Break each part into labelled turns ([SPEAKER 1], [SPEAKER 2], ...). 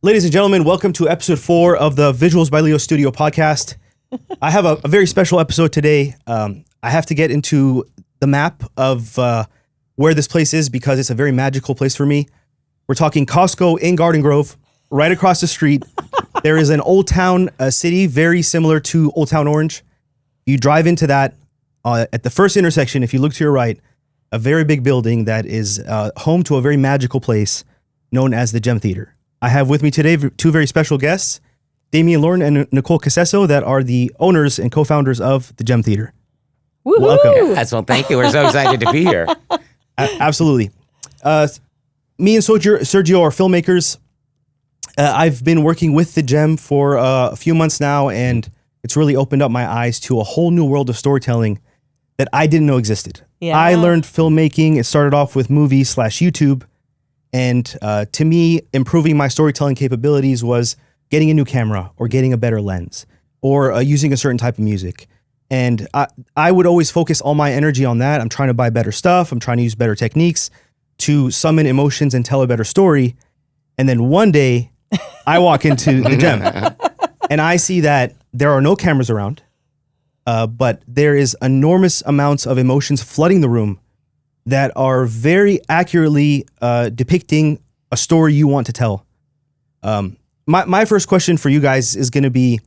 [SPEAKER 1] Ladies and gentlemen, welcome to episode 4 of the Visuals by Leo Studio podcast. I have a very special episode today. I have to get into the map of where this place is because it's a very magical place for me. We're talking Costco in Garden Grove, right across the street. There is an Old Town city very similar to Old Town Orange. You drive into that at the first intersection. If you look to your right, a very big building that is home to a very magical place known as the Gem Theater. I have with me today two very special guests, Damien and Nicole that are the owners and co-founders of the Gem Theater.
[SPEAKER 2] Woo-hoo!
[SPEAKER 1] Welcome.
[SPEAKER 3] That's well, thank you. We're so excited to be here.
[SPEAKER 1] Absolutely. Me and Sergio are filmmakers. I've been working with the Gem for a few months now, and it's really opened up my eyes to a whole new world of storytelling that I didn't know existed.
[SPEAKER 2] Yeah.
[SPEAKER 1] I learned filmmaking. It started off with movies/YouTube. And to me, improving my storytelling capabilities was getting a new camera or getting a better lens or using a certain type of music. And I would always focus all my energy on that. I'm trying to buy better stuff. I'm trying to use better techniques to summon emotions and tell a better story. And then one day I walk into the Gem and I see that there are no cameras around, but there is enormous amounts of emotions flooding the room that are very accurately depicting a story you want to tell. My first question for you guys is going to be,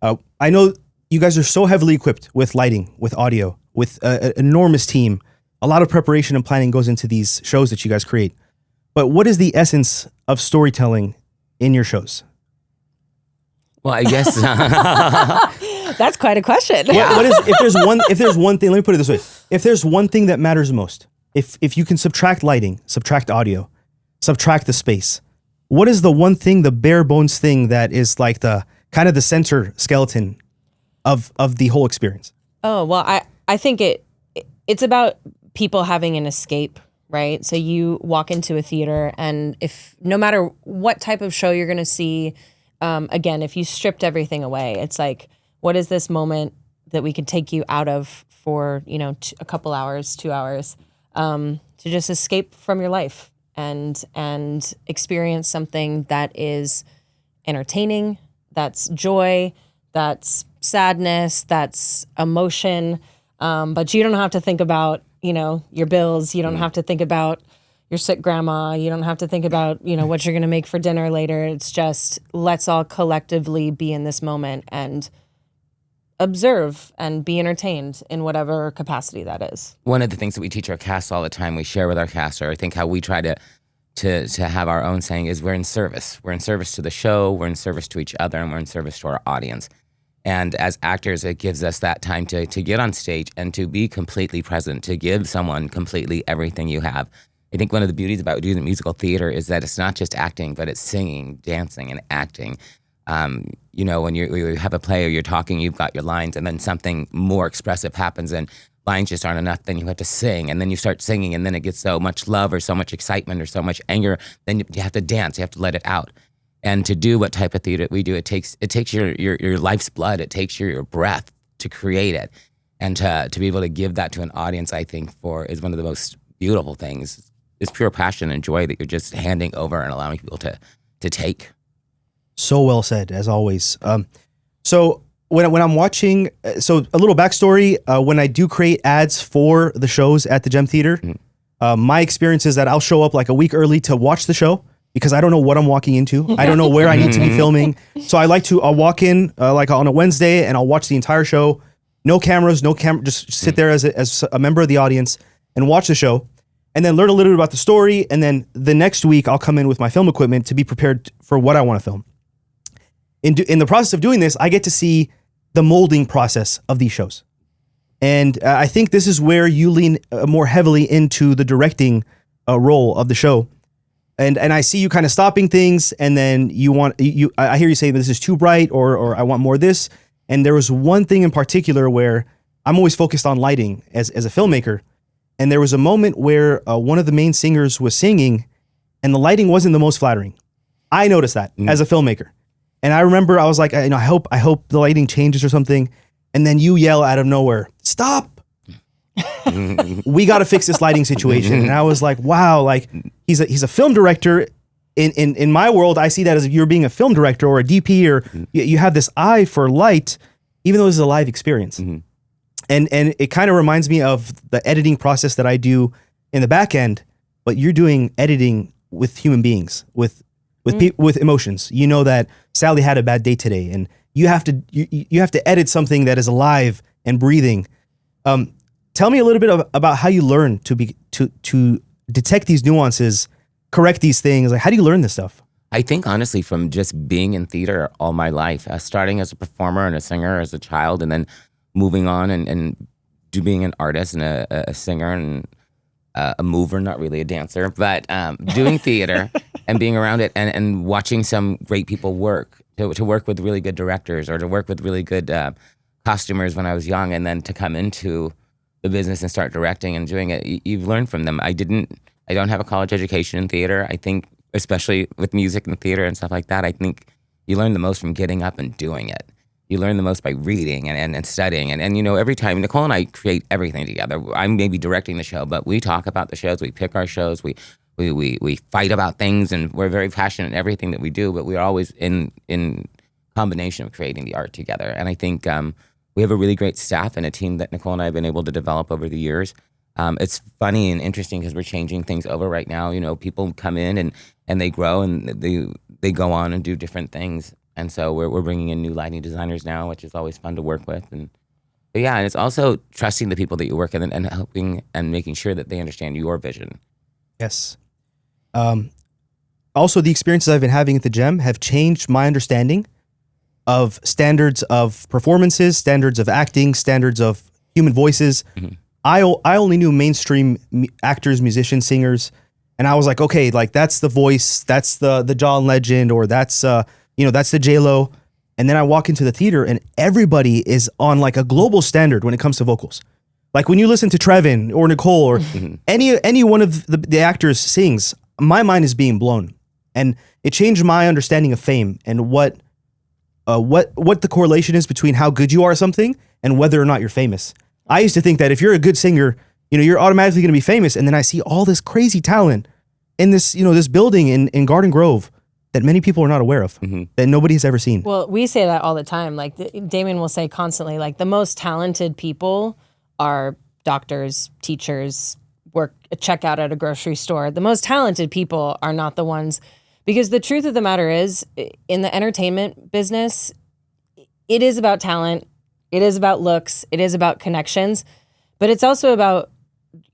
[SPEAKER 1] I know you guys are so heavily equipped with lighting, with audio, with an enormous team. A lot of preparation and planning goes into these shows that you guys create. But what is the essence of storytelling in your shows?
[SPEAKER 3] Well, I guess
[SPEAKER 2] That's quite a question.
[SPEAKER 1] What is if there's one thing, let me put it this way. If there's one thing that matters most, if you can subtract lighting, subtract audio, subtract the space, what is the one thing, the bare bones thing that is like the kind of the center skeleton of the whole experience?
[SPEAKER 2] Oh, well, I think it's about people having an escape, right? So you walk into a theater and if no matter what type of show you're going to see, again, if you stripped everything away, it's like, what is this moment that we could take you out of for, a couple hours, 2 hours, to just escape from your life and experience something that is entertaining, that's joy, that's sadness, that's emotion. But you don't have to think about, your bills. You don't have to think about your sick grandma. You don't have to think about, what you're going to make for dinner later. It's just, let's all collectively be in this moment and observe and be entertained in whatever capacity that is.
[SPEAKER 3] one of the things that we teach our cast all the time, we share with our cast, or I think how we try to have our own saying is we're in service. We're in service to the show, we're in service to each other, and we're in service to our audience. And as actors, it gives us that time to get on stage and to be completely present, to give someone completely everything you have. I think one of the beauties about doing musical theater is that it's not just acting, but it's singing, dancing, and acting. When you have a play or you're talking, you've got your lines, and then something more expressive happens, and lines just aren't enough. Then you have to sing, and then you start singing, and then it gets so much love or so much excitement or so much anger. Then you have to dance. You have to let it out. And to do what type of theater we do, it takes your life's blood. It takes your breath to create it, and to be able to give that to an audience, I think, is one of the most beautiful things. It's pure passion and joy that you're just handing over and allowing people to take.
[SPEAKER 1] So well said, as always. So when I'm watching, so a little backstory, when I do create ads for the shows at the Gem Theater, my experience is that I'll show up like a week early to watch the show because I don't know what I'm walking into. I don't know where I need to be filming. So I'll walk in like on a Wednesday and I'll watch the entire show. No cameras, just sit there as a member of the audience and watch the show. And then learn a little bit about the story. And then the next week, I'll come in with my film equipment to be prepared for what I want to film. In the process of doing this, I get to see the molding process of these shows. And I think this is where you lean more heavily into the directing role of the show. And I see you kind of stopping things. And then I hear you say this is too bright or I want more of this. And there was one thing in particular where I'm always focused on lighting as a filmmaker. And there was a moment where one of the main singers was singing and the lighting wasn't the most flattering. I noticed that as a filmmaker. And I remember I was like, I hope the lighting changes or something. And then you yell out of nowhere, "Stop. We got to fix this lighting situation." And I was like, wow, like he's a film director in my world, I see that as if you're being a film director or a DP, or you have this eye for light, even though this is a live experience. And it kind of reminds me of the editing process that I do in the back end, but you're doing editing with human beings, with with emotions. You know that Sally had a bad day today, and you have to edit something that is alive and breathing. Tell me a little bit about how you learn to detect these nuances, correct these things. Like, how do you learn this stuff?
[SPEAKER 3] I think honestly from just being in theater all my life, starting as a performer and a singer as a child, and then moving on and being an artist and a singer and a mover, not really a dancer, but doing theater and being around it and watching some great people work, to work with really good directors or to work with really good costumers when I was young, and then to come into the business and start directing and doing it. You've learned from them. I don't have a college education in theater. I think, especially with music and theater and stuff like that, I think you learn the most from getting up and doing it. You learn the most by reading and studying. And you know, every time, Nicole and I create everything together. I'm maybe directing the show, but we talk about the shows, we pick our shows, we fight about things, and we're very passionate in everything that we do, but we're always in combination of creating the art together. And I think we have a really great staff and a team that Nicole and I have been able to develop over the years. It's funny and interesting because we're changing things over right now. You know, people come in and they grow and they go on and do different things. And so we're bringing in new lighting designers now, which is always fun to work with. And it's also trusting the people that you work with and helping and making sure that they understand your vision.
[SPEAKER 1] Yes. Also, the experiences I've been having at the Gem have changed my understanding of standards of performances, standards of acting, standards of human voices. Mm-hmm. I only knew mainstream actors, musicians, singers, and I was like, okay, like that's the voice, that's the John Legend, or that's that's the J-Lo. And then I walk into the theater and everybody is on like a global standard when it comes to vocals. Like when you listen to Trevin or Nicole or any one of the actors sings, my mind is being blown. And it changed my understanding of fame and what the correlation is between how good you are at something and whether or not you're famous. I used to think that if you're a good singer, you're automatically going to be famous. And then I see all this crazy talent in this, this building in Garden Grove that many people are not aware of, that nobody has ever seen.
[SPEAKER 2] Well, we say that all the time. Like Damien will say constantly, like the most talented people are doctors, teachers, work a checkout at a grocery store. The most talented people are not the ones, because the truth of the matter is, in the entertainment business, it is about talent. It is about looks. It is about connections, but it's also about,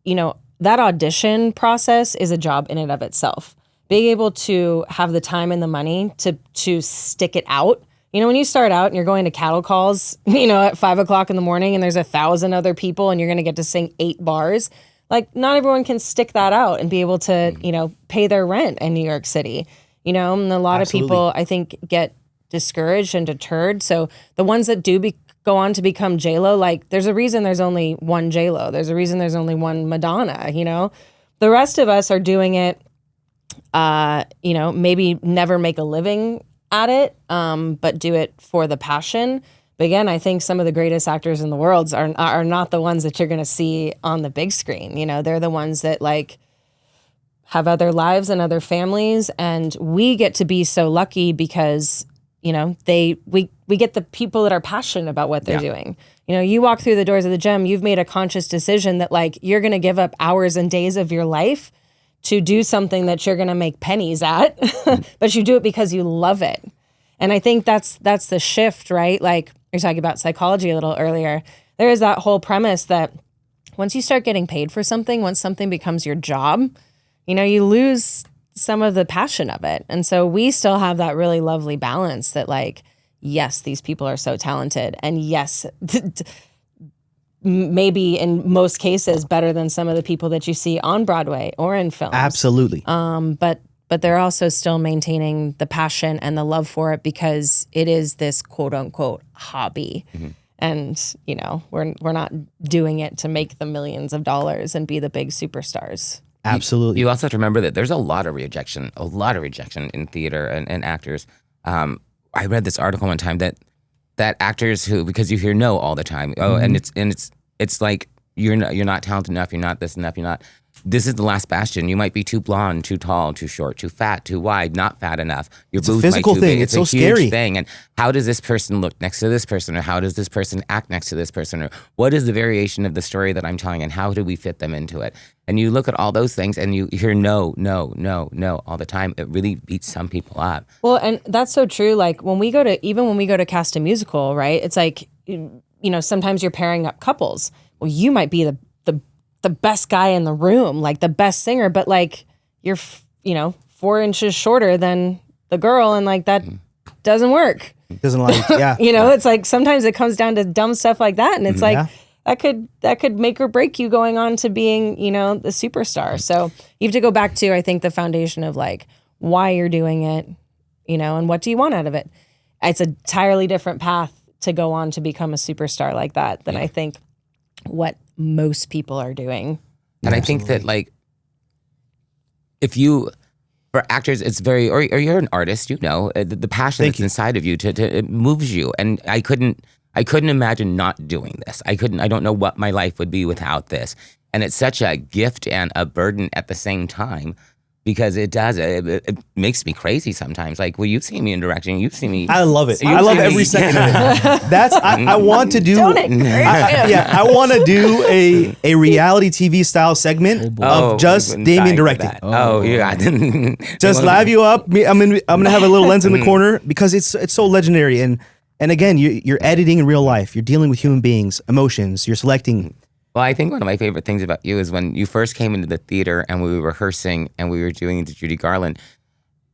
[SPEAKER 2] that audition process is a job in and of itself. Being able to have the time and the money to stick it out. When you start out and you're going to cattle calls, at 5 o'clock in the morning and there's 1,000 other people and you're going to get to sing 8 bars. Like not everyone can stick that out and be able to, pay their rent in New York City, and a lot of people I think get discouraged and deterred. So the ones that do go on to become J-Lo, like there's a reason there's only one J-Lo. There's a reason there's only one Madonna, The rest of us are doing it, maybe never make a living at it, but do it for the passion. But again, I think some of the greatest actors in the world are not the ones that you're going to see on the big screen. They're the ones that like have other lives and other families. And we get to be so lucky because, we get the people that are passionate about what they're doing. You walk through the doors of the Gem, you've made a conscious decision that like, you're going to give up hours and days of your life to do something that you're going to make pennies at, but you do it because you love it. And I think that's the shift, right? Like you're talking about psychology a little earlier. There is that whole premise that once you start getting paid for something, once something becomes your job, you lose some of the passion of it. And so we still have that really lovely balance that like, yes, these people are so talented. And yes, maybe in most cases better than some of the people that you see on Broadway or in films.
[SPEAKER 1] Absolutely.
[SPEAKER 2] But they're also still maintaining the passion and the love for it because it is this quote unquote hobby. And, we're not doing it to make the millions of dollars and be the big superstars.
[SPEAKER 1] Absolutely.
[SPEAKER 3] You also have to remember that there's a lot of rejection in theater and actors. I read this article one time that actors who, because you hear no all the time, and it's like you're not talented enough, you're not this enough, you're not. this is the last bastion. You might be too blonde, too tall, too short, too fat, too wide, not fat enough. Your
[SPEAKER 1] It's a
[SPEAKER 3] boobs
[SPEAKER 1] physical
[SPEAKER 3] might too
[SPEAKER 1] thing.
[SPEAKER 3] big.
[SPEAKER 1] It's so
[SPEAKER 3] a huge
[SPEAKER 1] scary.
[SPEAKER 3] thing. And how does this person look next to this person, or how does this person act next to this person, or what is the variation of the story that I'm telling, and how do we fit them into it? And you look at all those things, and you hear no, no, no, no all the time. It really beats some people up.
[SPEAKER 2] Well, and that's so true. Like when we go to cast a musical, right? It's like, sometimes you're pairing up couples. Well, you might be the best guy in the room, like the best singer, but like you're, 4 inches shorter than the girl, and like that doesn't work.
[SPEAKER 1] Doesn't like, yeah.
[SPEAKER 2] It's like sometimes it comes down to dumb stuff like that, and it's like
[SPEAKER 1] Yeah.
[SPEAKER 2] that could make or break you going on to being, the superstar. So you have to go back to, I think, the foundation of like why you're doing it, and what do you want out of it. It's an entirely different path to go on to become a superstar like that than I think what most people are doing.
[SPEAKER 3] And I think that like, for actors, it's very, or you're an artist, the passion that's inside of you it moves you. And I couldn't imagine not doing this. I don't know what my life would be without this. And it's such a gift and a burden at the same time, because it makes me crazy sometimes. Like, well, you've seen me in directing. You've seen me.
[SPEAKER 1] I love it. I love every second of it. I want to do.
[SPEAKER 2] Don't encourage him.
[SPEAKER 1] I want to do a reality TV style segment of just Damien directing.
[SPEAKER 3] Oh, yeah.
[SPEAKER 1] Just live you up. I'm gonna have a little lens in the corner because it's so legendary. And again, you're editing in real life. You're dealing with human beings, emotions. You're selecting.
[SPEAKER 3] Well, I think one of my favorite things about you is when you first came into the theater and we were rehearsing and we were doing the Judy Garland,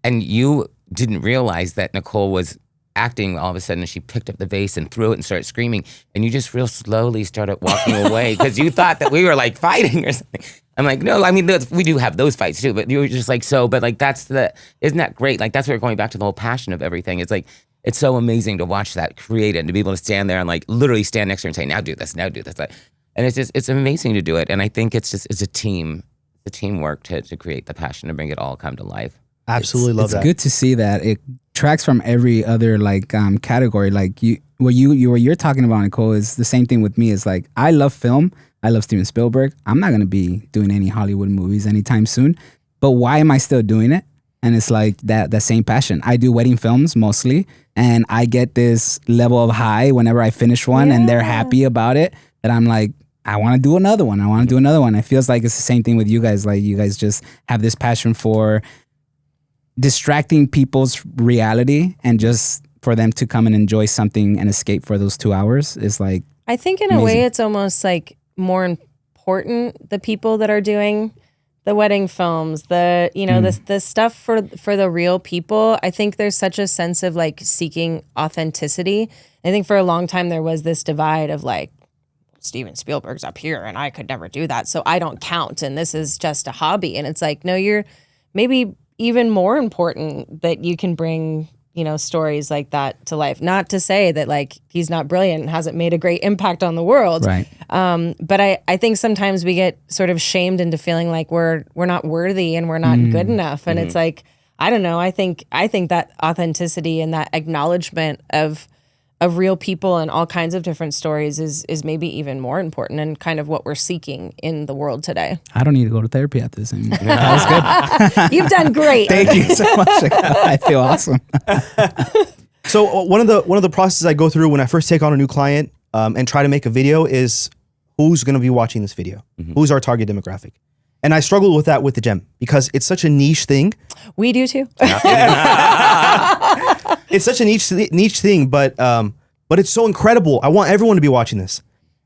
[SPEAKER 3] and you didn't realize that Nicole was acting. All of a sudden, she picked up the vase and threw it and started screaming, and you just real slowly started walking away because you thought that we were like fighting or something. I'm like, no, I mean, we do have those fights too, but you were just like, but like, isn't that great? Like, that's where we're going back to the whole passion of everything. It's like, it's so amazing to watch that created and to be able to stand there and like literally stand next to her and say, now do this. Like, and it's amazing to do it. And I think it's a teamwork to create the passion, to bring it all come to life.
[SPEAKER 1] Absolutely love that.
[SPEAKER 4] It's good to see that it tracks from every other like category. Like what you're talking about, Nicole, is the same thing with me. Is like, I love film. I love Steven Spielberg. I'm not going to be doing any Hollywood movies anytime soon. But why am I still doing it? And it's like that same passion. I do wedding films mostly, and I get this level of high whenever I finish one and they're happy about it, that I'm like, I want to do another one. It feels like it's the same thing with you guys. Like, you guys just have this passion for distracting people's reality, and just for them to come and enjoy something and escape for those 2 hours is like,
[SPEAKER 2] I think in a way it's almost like more important, the people that are doing the wedding films, the stuff for the real people. I think there's such a sense of like seeking authenticity. I think for a long time there was this divide of like, Steven Spielberg's up here and I could never do that, so I don't count, and this is just a hobby. And it's like, no, you're maybe even more important that you can bring, stories like that to life. Not to say that like he's not brilliant and hasn't made a great impact on the world.
[SPEAKER 4] right.
[SPEAKER 2] But I think sometimes we get sort of shamed into feeling like we're not worthy and we're not good enough. And it's like, I don't know. I think that authenticity and that acknowledgement of real people and all kinds of different stories is maybe even more important, and kind of what we're seeking in the world today.
[SPEAKER 4] I don't need to go to therapy after this anymore. That was good.
[SPEAKER 2] You've done great.
[SPEAKER 4] Thank you so much. I feel awesome.
[SPEAKER 1] So one of the processes I go through when I first take on a new client and try to make a video is, who's going to be watching this video? Who's our target demographic? And I struggle with that with the gem because it's such a niche thing.
[SPEAKER 2] We do too.
[SPEAKER 1] It's such a niche thing, but it's so incredible. I want everyone to be watching this.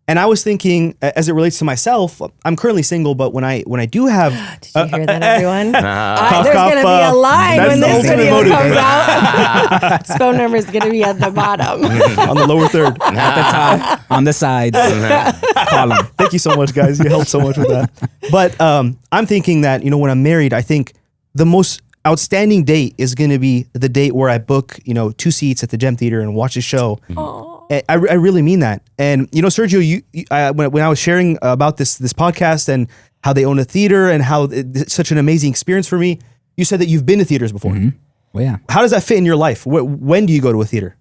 [SPEAKER 1] And I was thinking, as it relates to myself, I'm currently single, but when I do have,
[SPEAKER 2] Did you hear that, everyone?
[SPEAKER 1] Cough,
[SPEAKER 2] There's
[SPEAKER 1] cough,
[SPEAKER 2] going to be a line
[SPEAKER 1] that's
[SPEAKER 2] when
[SPEAKER 1] the
[SPEAKER 2] this
[SPEAKER 1] ultimate
[SPEAKER 2] video
[SPEAKER 1] motive.
[SPEAKER 2] comes out. His phone number is going to be at the bottom.
[SPEAKER 1] on the lower third.
[SPEAKER 4] At the top, on the sides, column.
[SPEAKER 1] Thank you so much, guys. You helped so much with that. But I'm thinking that, when I'm married, I think the most outstanding date is going to be the date where I book, 2 seats at the Gem Theater and watch a show. I really mean that. And Sergio, when I was sharing about this podcast and how they own a theater and how it's such an amazing experience for me, you said that you've been to theaters before.
[SPEAKER 4] Well, yeah.
[SPEAKER 1] How does that fit in your life? When do you go to a theater?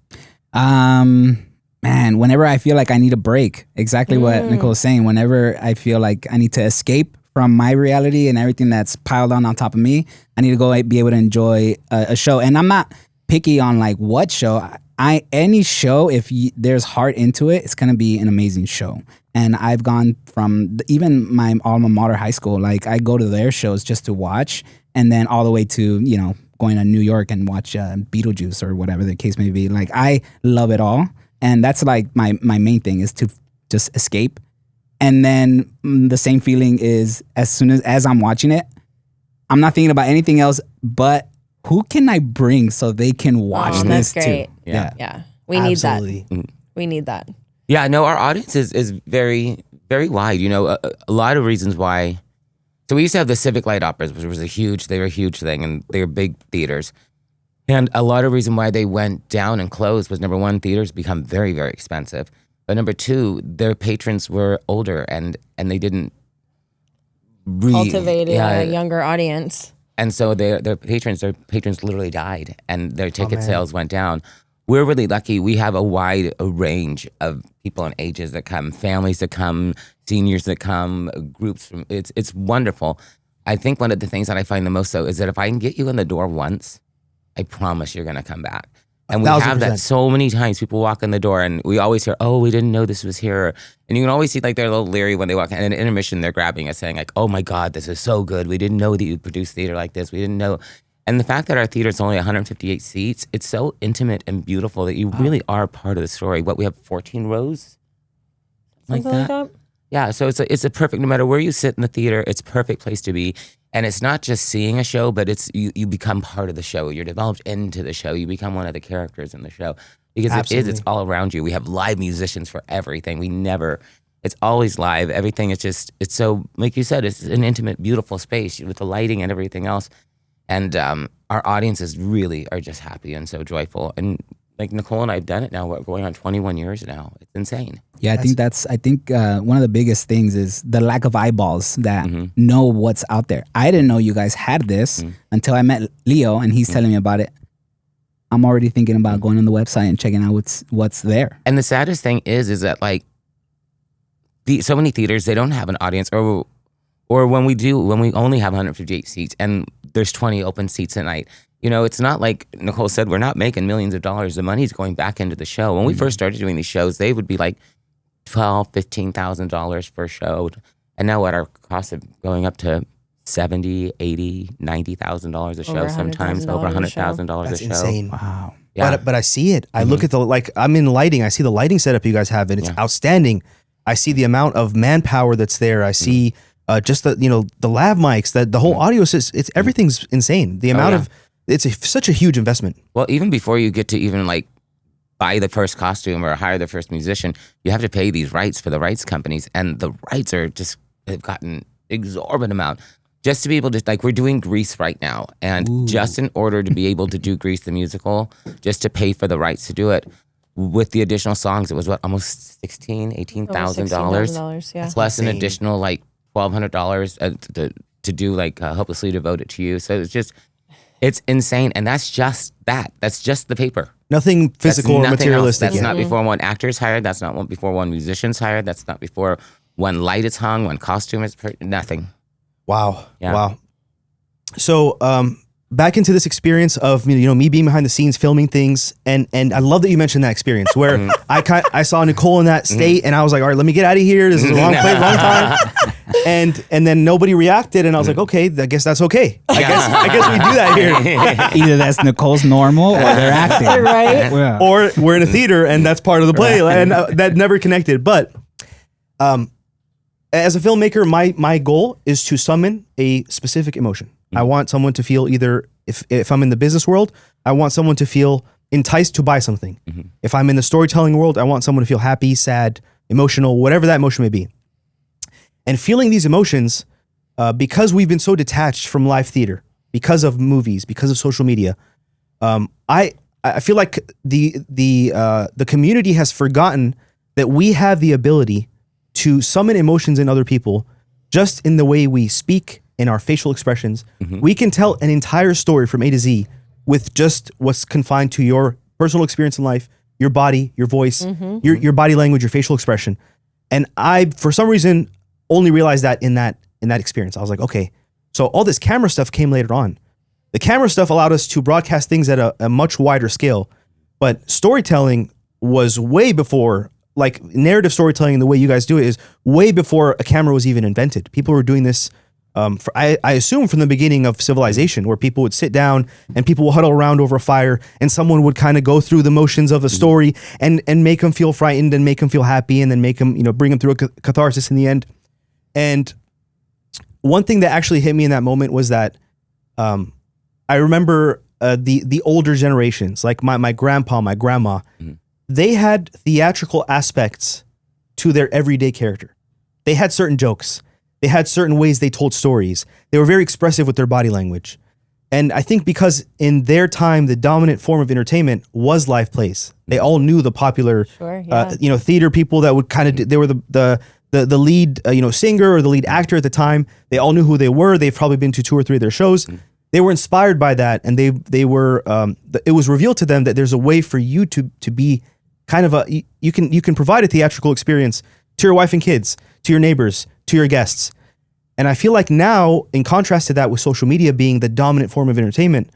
[SPEAKER 4] Man, whenever I feel like I need a break, exactly what Nicole is saying. Whenever I feel like I need to escape from my reality and everything that's piled on top of me. I need to go be able to enjoy a show. And I'm not picky on like what show. Any show, if there's heart into it, it's gonna be an amazing show. And I've gone from even my alma mater, high school. Like I go to their shows just to watch, and then all the way to going to New York and watch Beetlejuice or whatever the case may be. Like I love it all, and that's like my main thing is to just escape. And then the same feeling is as soon as I'm watching it, I'm not thinking about anything else but who can I bring so they can watch this
[SPEAKER 2] that's great.
[SPEAKER 4] too.
[SPEAKER 2] Yeah. We need
[SPEAKER 1] Absolutely.
[SPEAKER 2] that. We need that.
[SPEAKER 3] Yeah, no, our audience is very, very wide. A lot of reasons why. So we used to have the Civic Light Operas, which was they were a huge thing, and they were big theaters. And a lot of reason why they went down and closed was, number one, theaters become very, very expensive. But number two, their patrons were older and they didn't
[SPEAKER 2] Cultivate a younger audience.
[SPEAKER 3] And so their patrons literally died, and their ticket sales went down. We're really lucky. We have a range of people and ages that come, families that come, seniors that come, groups from. It's wonderful. I think one of the things that I find the most though is that if I can get you in the door once, I promise you're going to come back. And we have that so many times. People walk in the door and we always hear, "Oh, we didn't know this was here." And you can always see like they're a little leery when they walk in. And in intermission, they're grabbing us saying like, "Oh my God, this is so good. We didn't know that you produce theater like this. We didn't know." And the fact that our theater is only 158 seats, it's so intimate and beautiful that you really are part of the story. We have 14 rows?
[SPEAKER 2] Something like that?
[SPEAKER 3] Yeah, so it's a perfect, no matter where you sit in the theater, it's a perfect place to be. And it's not just seeing a show, but it's you become part of the show. You're developed into the show. You become one of the characters in the show. Because it's all around you. We have live musicians for everything. It's always live. Everything is it's so, like you said, it's an intimate, beautiful space with the lighting and everything else. And our audiences really are just happy and so joyful. And like Nicole and I have done it now. We're going on 21 years now. It's insane.
[SPEAKER 4] Yeah, I think one of the biggest things is the lack of eyeballs that know what's out there. I didn't know you guys had this until I met Leo and he's telling me about it. I'm already thinking about going on the website and checking out what's there.
[SPEAKER 3] And the saddest thing is that like so many theaters, they don't have an audience, or when we only have 158 seats and there's 20 open seats a night. It's not like Nicole said, we're not making millions of dollars. The money's going back into the show. When we first started doing these shows, they would be like $12,000, $15,000 per show. And now our costs are going up to $70,000, $80,000, $90,000 a show, sometimes over $100,000 a show.
[SPEAKER 1] That's insane.
[SPEAKER 4] Wow.
[SPEAKER 3] Yeah.
[SPEAKER 1] But I see it. I look at I'm in lighting. I see the lighting setup you guys have, and it's outstanding. I see the amount of manpower that's there. I see just the lav mics, that the whole audio system. Everything's insane. The amount of such a huge investment.
[SPEAKER 3] Well, even before you get to even like buy the first costume or hire the first musician, you have to pay these rights for the rights companies, and the rights have gotten exorbitant amount. Just to be able to, like, we're doing Grease right now, and just in order to be able to do Grease the musical, just to pay for the rights to do it, with the additional songs, it was almost $18,000,
[SPEAKER 2] yeah.
[SPEAKER 3] plus an additional like $1,200 to do like Hopelessly Devoted to You. So it's insane, and that's just that. That's just the paper.
[SPEAKER 1] Nothing physical or materialistic.
[SPEAKER 3] That's not before one actor's hired. That's not before one musician's hired. That's not before one light is hung, one costume is nothing.
[SPEAKER 1] Wow.
[SPEAKER 3] Yeah.
[SPEAKER 1] Wow. So back into this experience of me being behind the scenes filming things, and I love that you mentioned that experience where I saw Nicole in that state, and I was like, all right, let me get out of here. This is the wrong place, wrong time. And then nobody reacted, and I was like, okay, I guess that's okay. I guess we do that here.
[SPEAKER 4] Either that's Nicole's normal or they're acting.
[SPEAKER 2] Right?
[SPEAKER 4] Yeah.
[SPEAKER 1] Or we're in a theater and that's part of the play, and that never connected. But as a filmmaker, my goal is to summon a specific emotion. I want someone to feel either, if I'm in the business world, I want someone to feel enticed to buy something. If I'm in the storytelling world, I want someone to feel happy, sad, emotional, whatever that emotion may be. And feeling these emotions, because we've been so detached from live theater, because of movies, because of social media, I feel like the community has forgotten that we have the ability to summon emotions in other people just in the way we speak, in our facial expressions. We can tell an entire story from A to Z with just what's confined to your personal experience in life, your body, your voice, your body language, your facial expression. And I, for some reason, only realized that in that in that experience. I was like, okay, so all this camera stuff came later on. The camera stuff allowed us to broadcast things at a much wider scale, but storytelling was way before, like narrative storytelling, the way you guys do it is way before a camera was even invented. People were doing this, I assume from the beginning of civilization, where people would sit down and people would huddle around over a fire and someone would kind of go through the motions of the story and make them feel frightened and make them feel happy and then make them, bring them through a catharsis in the end. And one thing that actually hit me in that moment was that I remember the older generations, like my grandpa, my grandma, they had theatrical aspects to their everyday character. They had certain jokes. They had certain ways they told stories. They were very expressive with their body language. And I think because in their time, the dominant form of entertainment was live plays. They all knew the popular, theater people that would kind of, they were the lead, singer or the lead actor at the time. They all knew who they were. They've probably been to 2 or 3 of their shows. They were inspired by that, and they were. It was revealed to them that there's a way for you to be kind of you can provide a theatrical experience to your wife and kids, to your neighbors, to your guests. And I feel like now, in contrast to that, with social media being the dominant form of entertainment,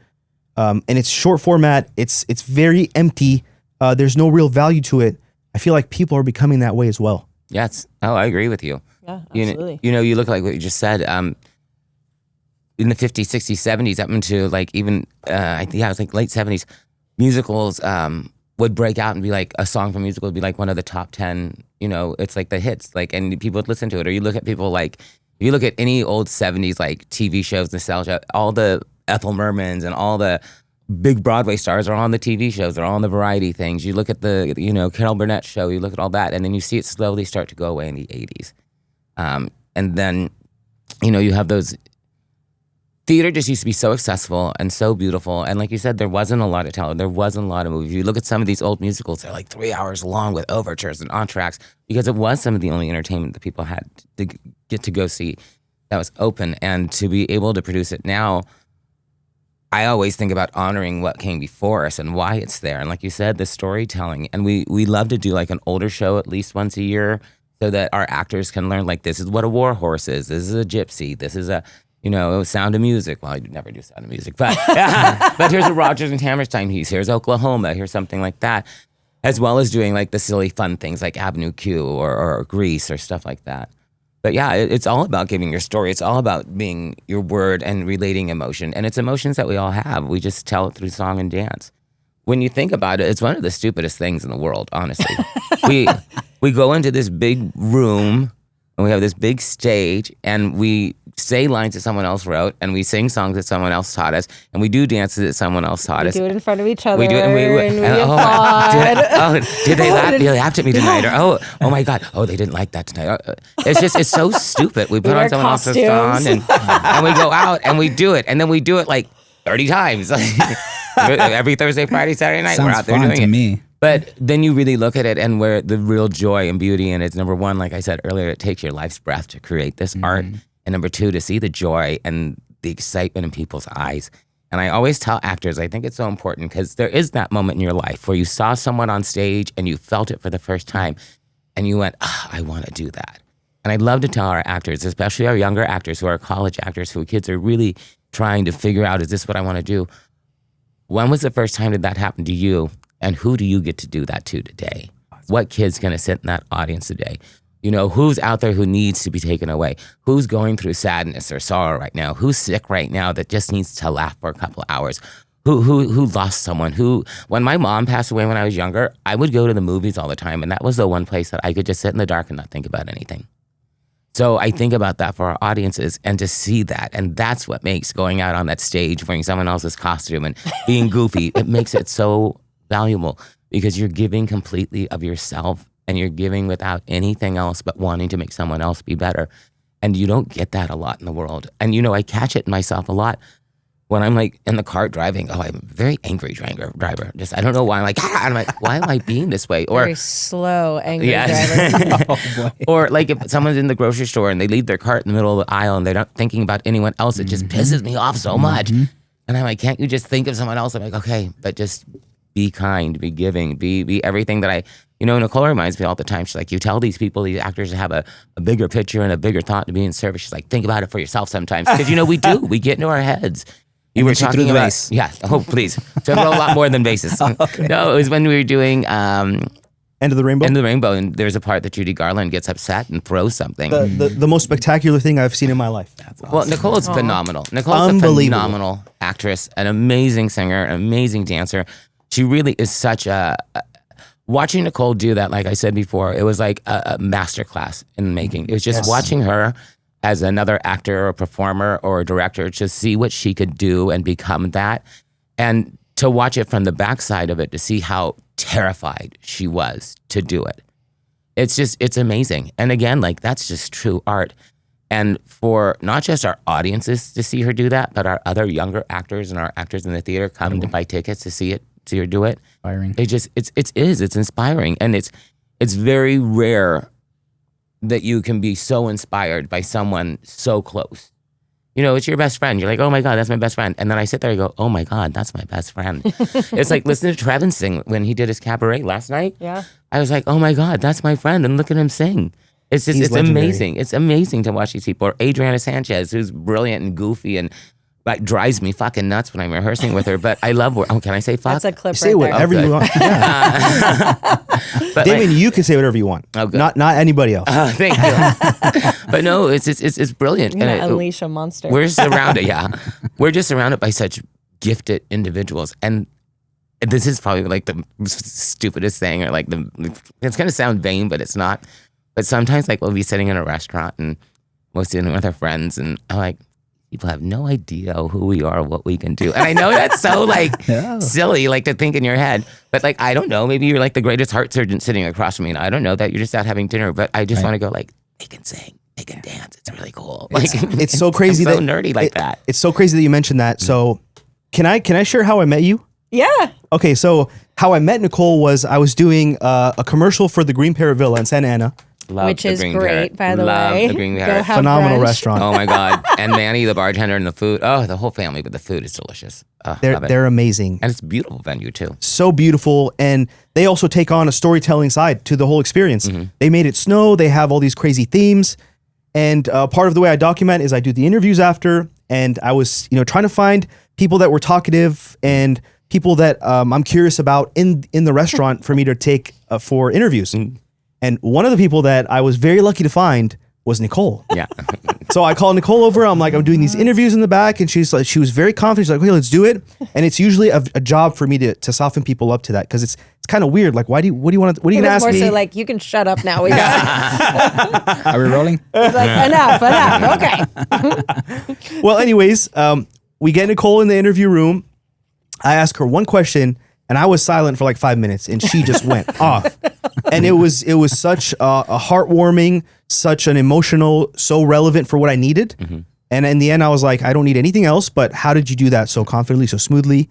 [SPEAKER 1] and it's short format, it's very empty. There's no real value to it. I feel like people are becoming that way as well.
[SPEAKER 3] Yes. Oh, I agree with you.
[SPEAKER 2] Yeah, absolutely.
[SPEAKER 3] You look like what you just said. In the 50s, 60s, 70s, up into like even, it was like late 70s, musicals would break out and be like, a song from a musical would be like one of the top 10, it's like the hits, like, and people would listen to it. Or you look at people like, if you look at any old 70s like TV shows, nostalgia, all the Ethel Mermans and all the big Broadway stars are on the TV shows, they're on the variety things. You look at the, Carol Burnett show, you look at all that, and then you see it slowly start to go away in the 80s. And then, you have those. Theater just used to be so accessible and so beautiful. And like you said, there wasn't a lot of talent. There wasn't a lot of movies. You look at some of these old musicals, they're like 3 hours long with overtures and entr'actes because it was some of the only entertainment that people had to get to go see that was open. And to be able to produce it now, I always think about honoring what came before us and why it's there. And like you said, the storytelling. And we love to do like an older show at least once a year so that our actors can learn, like, this is what a war horse is. This is a gypsy. This is a... Sound of Music. Well, I never do Sound of Music, but but here's a Rodgers and Hammerstein piece. Here's Oklahoma. Here's something like that, as well as doing like the silly fun things like Avenue Q or Grease or stuff like that. But yeah, it's all about giving your story. It's all about being your word and relating emotion, and it's emotions that we all have. We just tell it through song and dance. When you think about it, it's one of the stupidest things in the world. Honestly, we go into this big room and we have this big stage, and we say lines that someone else wrote, and we sing songs that someone else taught us, and we do dances that someone else taught us.
[SPEAKER 2] We do it in front of each other.
[SPEAKER 3] We do it, and we applaud. Did they laughed at me tonight? Or oh my God, they didn't like that tonight. It's so stupid. We put on someone else's song, and we go out and we do it, and then we do it like 30 times. Every Thursday, Friday, Saturday night, we're out there doing it. Me. But then you really look at it, and where the real joy and beauty in it is, number one, like I said earlier, it takes your life's breath to create this art. And number two, to see the joy and the excitement in people's eyes. And I always tell actors, I think it's so important because there is that moment in your life where you saw someone on stage and you felt it for the first time and you went, I want to do that. And I'd love to tell our actors, especially our younger actors who are college actors, who kids are really trying to figure out, is this what I want to do? When was the first time that happened to you? And who do you get to do that to today? What kid's going to sit in that audience today? Who's out there who needs to be taken away? Who's going through sadness or sorrow right now? Who's sick right now that just needs to laugh for a couple of hours? Who lost someone? When my mom passed away when I was younger, I would go to the movies all the time, and that was the one place that I could just sit in the dark and not think about anything. So I think about that for our audiences, and to see that, and that's what makes going out on that stage wearing someone else's costume and being goofy, it makes it so valuable because you're giving completely of yourself. And you're giving without anything else but wanting to make someone else be better. And you don't get that a lot in the world. And, I catch it in myself a lot when I'm like in the car driving. I'm a very angry driver. I don't know why. I'm like, why am I being this way? Or
[SPEAKER 2] very slow, angry driver.
[SPEAKER 4] Oh, boy.
[SPEAKER 3] Or like if someone's in the grocery store and they leave their cart in the middle of the aisle and they're not thinking about anyone else, it just pisses me off so much. And I'm like, can't you just think of someone else? I'm like, okay, but just be kind, be giving, be everything that I You know, Nicole reminds me all the time. She's like, you tell these people, these actors to have a bigger picture and a bigger thought to be in service. She's like, think about it for yourself sometimes. Because, you know, we do. We get into our heads. You were talking
[SPEAKER 4] the
[SPEAKER 3] about,
[SPEAKER 4] bass.
[SPEAKER 3] yeah. Oh, please. So a lot more than bases.
[SPEAKER 4] Okay.
[SPEAKER 3] No, it was when we were doing
[SPEAKER 1] End of the Rainbow.
[SPEAKER 3] End of the Rainbow, and there's a part that Judy Garland gets upset and throws something.
[SPEAKER 1] The most spectacular thing I've seen in my life.
[SPEAKER 3] Well, Nicole is phenomenal. Nicole's a
[SPEAKER 1] Unbelievable.
[SPEAKER 3] phenomenal actress, an amazing singer, an amazing dancer. She really is such a. Watching Nicole do that, like I said before, it was like a masterclass in the making. It was just watching her as another actor or performer or a director, just see what she could do and become that. And to watch it from the backside of it, to see how terrified she was to do it. It's amazing. And again, like that's just true art. And for not just our audiences to see her do that, but our other younger actors and our actors in the theater come to buy tickets to see her do it.
[SPEAKER 4] Inspiring.
[SPEAKER 3] It's inspiring. And it's very rare that you can be so inspired by someone so close. You know, it's your best friend. You're like, oh my God, that's my best friend. And then I sit there and go, oh my God, that's my best friend. It's like listening to Trevin sing when he did his cabaret last night.
[SPEAKER 2] Yeah.
[SPEAKER 3] I was like, oh my God, that's my friend. And look at him sing. It's just, it's
[SPEAKER 1] legendary.
[SPEAKER 3] amazing. It's amazing to watch these people. Or Adriana Sanchez, who's brilliant and goofy and like drives me fucking nuts when I'm rehearsing with her. But I love her. Oh, can I say fuck?
[SPEAKER 2] That's a clip
[SPEAKER 1] Say
[SPEAKER 2] right there.
[SPEAKER 1] whatever you want. Yeah.
[SPEAKER 3] But
[SPEAKER 1] Damien, you can say whatever you want.
[SPEAKER 3] Oh, good.
[SPEAKER 1] Not anybody else.
[SPEAKER 3] Thank you. But no, it's brilliant.
[SPEAKER 2] You're
[SPEAKER 3] And
[SPEAKER 2] gonna unleash a monster.
[SPEAKER 3] we're surrounded, we're just surrounded by such gifted individuals. And this is probably like the stupidest thing, or like it's gonna sound vain, but it's not. But sometimes like we'll be sitting in a restaurant and we'll sit with our friends and I'm like, people have no idea who we are, what we can do. And I know that's so like silly, like to think in your head, but like, I don't know, maybe you're like the greatest heart surgeon sitting across from me. And I don't know that, you're just out having dinner, but I just want to go like, they can sing, they can dance. It's really cool. Like
[SPEAKER 1] It's so crazy
[SPEAKER 3] I'm so
[SPEAKER 1] that
[SPEAKER 3] nerdy like that.
[SPEAKER 1] It's so crazy that you mentioned that. So can I share how I met you?
[SPEAKER 2] Yeah.
[SPEAKER 1] Okay, so how I met Nicole was I was doing a commercial for the Green Parrot Villa in Santa Ana.
[SPEAKER 3] Love
[SPEAKER 2] Which
[SPEAKER 3] the
[SPEAKER 2] is
[SPEAKER 3] Green
[SPEAKER 2] great,
[SPEAKER 3] Parrot.
[SPEAKER 2] by the
[SPEAKER 3] Love
[SPEAKER 2] way.
[SPEAKER 3] the Green
[SPEAKER 2] Go
[SPEAKER 3] Parrot.
[SPEAKER 2] have
[SPEAKER 1] Phenomenal
[SPEAKER 2] brunch.
[SPEAKER 1] restaurant.
[SPEAKER 3] Oh my God. And Manny, the bartender, and the food. Oh, the whole family, but the food is delicious. Oh, love it.
[SPEAKER 1] They're amazing.
[SPEAKER 3] And it's a beautiful venue too.
[SPEAKER 1] So beautiful, and they also take on a storytelling side to the whole experience. They made it snow. They have all these crazy themes, and part of the way I document is I do the interviews after, and I was trying to find people that were talkative and people that I'm curious about in the restaurant for me to take for interviews. And one of the people that I was very lucky to find was Nicole.
[SPEAKER 3] Yeah.
[SPEAKER 1] So I called Nicole over. I'm like, I'm doing these interviews in the back, and she was very confident. She's like, okay, let's do it. And it's usually a job for me to soften people up to that, because it's kind of weird. Like, what are you going to ask
[SPEAKER 2] more
[SPEAKER 1] me?
[SPEAKER 2] so like, you can shut up now. We got
[SPEAKER 4] Are we rolling?
[SPEAKER 2] it's like, enough. Okay.
[SPEAKER 1] Well, anyways, we get Nicole in the interview room. I ask her one question, and I was silent for like 5 minutes, and she just went off. And it was such a heartwarming, such an emotional, so relevant for what I needed. And in the end, I was like, I don't need anything else. But how did you do that so confidently, so smoothly?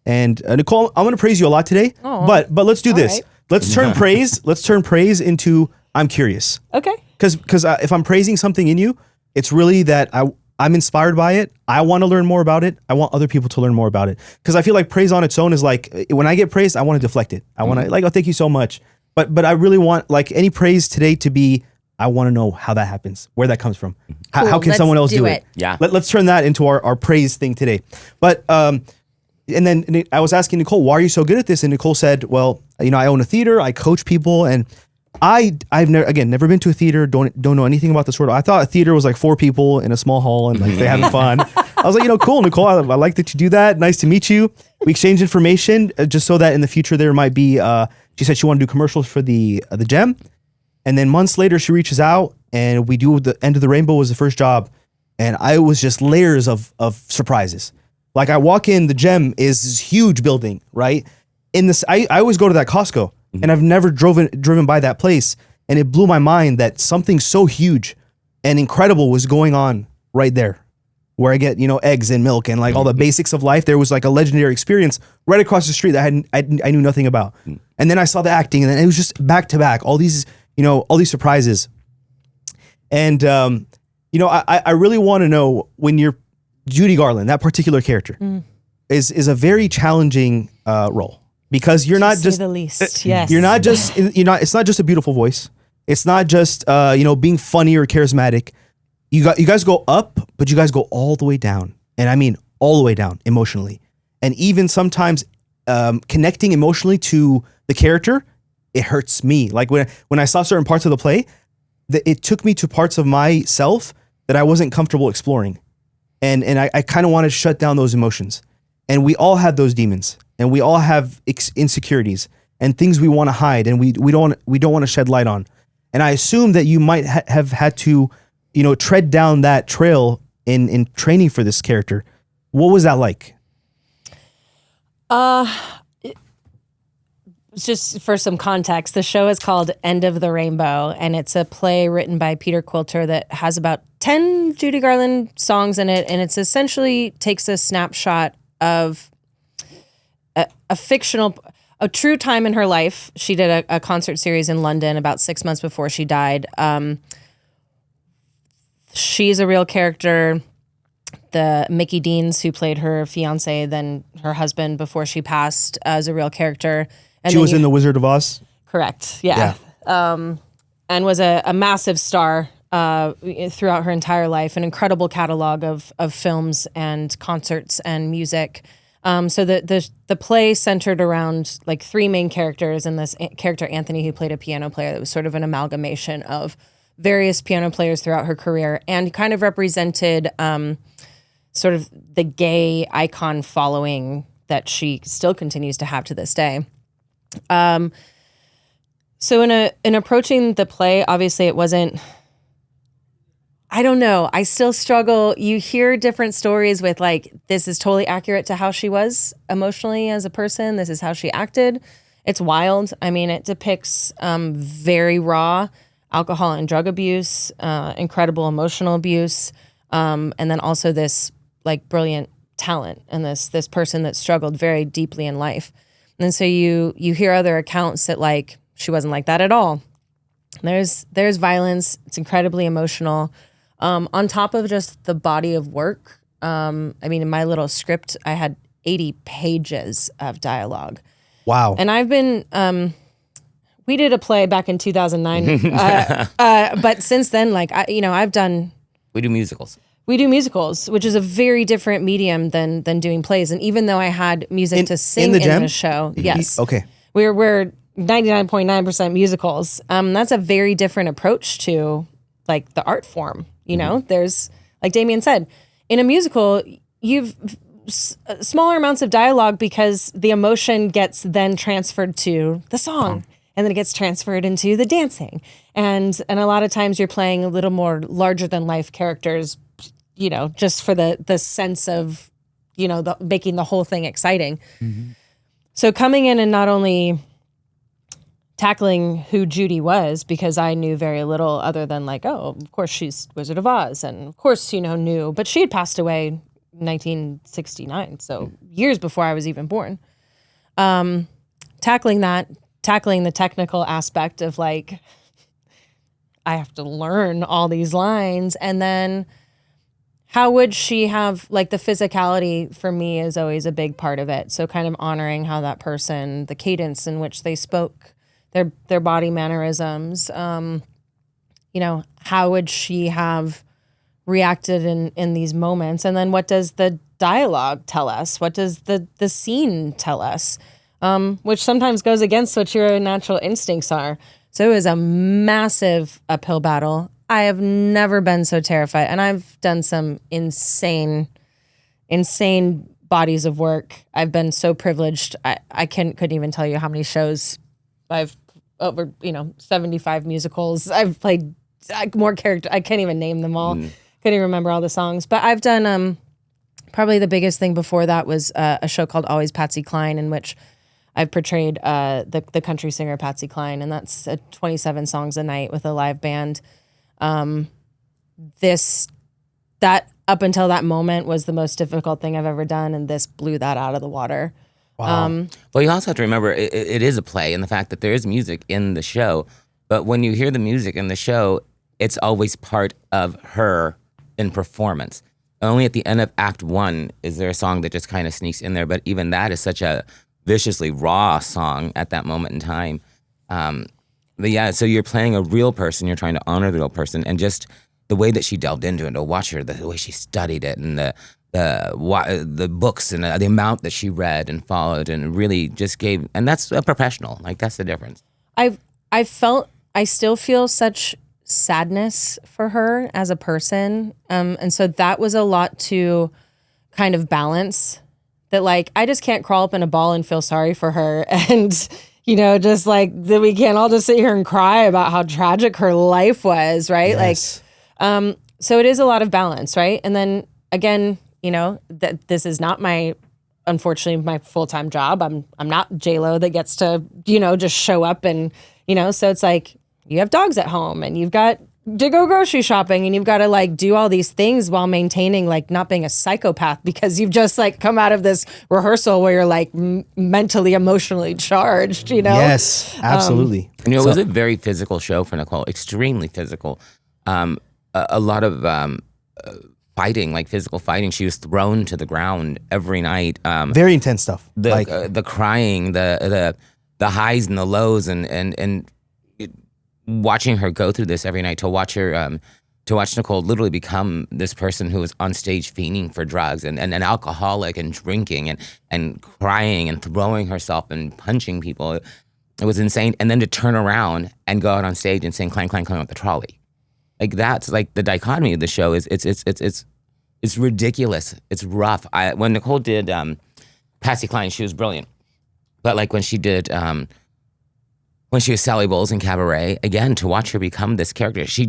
[SPEAKER 1] And Nicole, I'm going to praise you a lot today. But let's do this.
[SPEAKER 2] right.
[SPEAKER 1] Let's turn praise. Let's turn praise into I'm curious.
[SPEAKER 2] Okay.
[SPEAKER 1] Because if I'm praising something in you, it's really that I'm inspired by it. I want to learn more about it. I want other people to learn more about it. Because I feel like praise on its own is like, when I get praised, I want to deflect it. I want to like, oh, thank you so much. But I really want like any praise today to be, I want to know how that happens, where that comes from. How can
[SPEAKER 2] let's
[SPEAKER 1] someone else
[SPEAKER 2] do
[SPEAKER 1] do
[SPEAKER 2] it.
[SPEAKER 1] it?
[SPEAKER 3] Yeah.
[SPEAKER 1] Let's turn that into our praise thing today. But and then I was asking Nicole, why are you so good at this? And Nicole said, well, I own a theater, I coach people, and I've never been to a theater, don't know anything about the sort of. I thought a theater was like 4 people in a small hall and like they're having fun. I was like, cool, Nicole, I like that you do that. Nice to meet you. We exchanged information just so that in the future there might be. She said she wanted to do commercials for the Gem, and then months later she reaches out and we do the End of the Rainbow was the first job, and I was just layers of surprises. Like I walk in, the Gem is this huge building, right? In this, I always go to that Costco. And I've never driven by that place. And it blew my mind that something so huge and incredible was going on right there, where I get, eggs and milk and like all the basics of life. There was like a legendary experience right across the street that I knew nothing about. And then I saw the acting, and then it was just back to back, all these surprises. And, I really want to know, when you're Judy Garland, that particular character is a very challenging role. because you're not
[SPEAKER 2] say
[SPEAKER 1] just
[SPEAKER 2] the least. Yes.
[SPEAKER 1] You're not just it's not just a beautiful voice. It's not just being funny or charismatic. You guys go up, but you guys go all the way down. And I mean all the way down emotionally. And even sometimes connecting emotionally to the character, it hurts me. Like when I saw certain parts of the play, it took me to parts of myself that I wasn't comfortable exploring. And I kind of wanted to shut down those emotions. And we all have those demons, and we all have insecurities and things we want to hide, and we don't want to shed light on. And I assume that you might have had to, tread down that trail in training for this character. What was that like?
[SPEAKER 2] Just for some context, the show is called End of the Rainbow, and it's a play written by Peter Quilter that has about 10 Judy Garland songs in it, and it's essentially takes a snapshot of a true time in her life. She did a concert series in London about 6 months before she died. She's a real character. The Mickey Deans, who played her fiance, then her husband before she passed, is a real character. And
[SPEAKER 1] she was in The Wizard of Oz?
[SPEAKER 2] Correct, yeah. And was a massive star throughout her entire life, an incredible catalog of films and concerts and music. So the play centered around like three main characters, and this character Anthony, who played a piano player that was sort of an amalgamation of various piano players throughout her career, and kind of represented sort of the gay icon following that she still continues to have to this day. So in approaching the play, obviously it wasn't, I don't know. I still struggle. You hear different stories with like, this is totally accurate to how she was emotionally as a person. This is how she acted. It's wild. I mean, it depicts very raw alcohol and drug abuse, incredible emotional abuse, and then also this like brilliant talent and this person that struggled very deeply in life. And so you hear other accounts that like she wasn't like that at all. There's violence. It's incredibly emotional. On top of just the body of work, I mean, in my little script, I had 80 pages of dialogue.
[SPEAKER 1] Wow.
[SPEAKER 2] And I've been, we did a play back in 2009, but since then, like, I've done.
[SPEAKER 3] We do musicals.
[SPEAKER 2] We do musicals, which is a very different medium than doing plays. And even though I had music to sing in the show, yes.
[SPEAKER 1] Okay.
[SPEAKER 2] We're 99.9% musicals. That's a very different approach to like the art form. There's, like Damien said, in a musical, you've smaller amounts of dialogue because the emotion gets then transferred to the song, and then it gets transferred into the dancing. And a lot of times you're playing a little more larger than life characters, just for the sense of, making the whole thing exciting. Mm-hmm. So coming in and not only tackling who Judy was, because I knew very little other than like, oh, of course she's Wizard of Oz, and of course, knew, but she had passed away in 1969, so years before I was even born. Tackling the technical aspect of like, I have to learn all these lines, and then how would she have, like the physicality for me is always a big part of it. So kind of honoring how that person, the cadence in which they spoke, their body mannerisms, how would she have reacted in these moments? And then what does the dialogue tell us? What does the scene tell us? Which sometimes goes against what your natural instincts are. So it was a massive uphill battle. I have never been so terrified, and I've done some insane bodies of work. I've been so privileged. I couldn't even tell you how many shows I've over 75 musicals. I've played more character. I can't even name them all. Couldn't even remember all the songs. But I've done probably the biggest thing before that was a show called Always Patsy Cline, in which I've portrayed the country singer Patsy Cline, and that's 27 songs a night with a live band. That up until that moment was the most difficult thing I've ever done, and this blew that out of the water.
[SPEAKER 1] Wow.
[SPEAKER 3] Well, you also have to remember it is a play, and the fact that there is music in the show, but when you hear the music in the show, it's always part of her in performance. Only at the end of Act 1 is there a song that just kind of sneaks in there, but even that is such a viciously raw song at that moment in time. But yeah, so you're playing a real person, you're trying to honor the real person, and just the way that she delved into it, to watch her, the way she studied it, and the books and the amount that she read and followed, and really just gave, and that's a professional. Like, that's the difference.
[SPEAKER 2] I still feel such sadness for her as a person. And so that was a lot to kind of balance that, like, I just can't crawl up in a ball and feel sorry for her. And, you know, just like that we can't all just sit here and cry about how tragic her life was, right?
[SPEAKER 1] Yes.
[SPEAKER 2] Like, so it is a lot of balance, right? And then again, you know, that this is not unfortunately, my full-time job. I'm not J-Lo that gets to, you know, just show up and, you know, so it's like you have dogs at home and you've got to go grocery shopping and you've got to like do all these things while maintaining like not being a psychopath because you've just like come out of this rehearsal where you're like mentally, emotionally charged, you know?
[SPEAKER 1] Yes, absolutely.
[SPEAKER 3] You know, it was a very physical show for Nicole, extremely physical. A lot of fighting, like physical fighting. She was thrown to the ground every night.
[SPEAKER 1] Very intense stuff.
[SPEAKER 3] The crying, the highs and the lows, and watching her go through this every night, to watch Nicole literally become this person who was on stage fiending for drugs and an alcoholic and drinking and crying and throwing herself and punching people. It was insane. And then to turn around and go out on stage and sing "Clang Clang Clang" with the trolley. Like, that's like the dichotomy of the show is it's ridiculous. It's rough. When Nicole did Patsy Cline, she was brilliant. But like when she did when she was Sally Bowles in Cabaret, again, to watch her become this character, she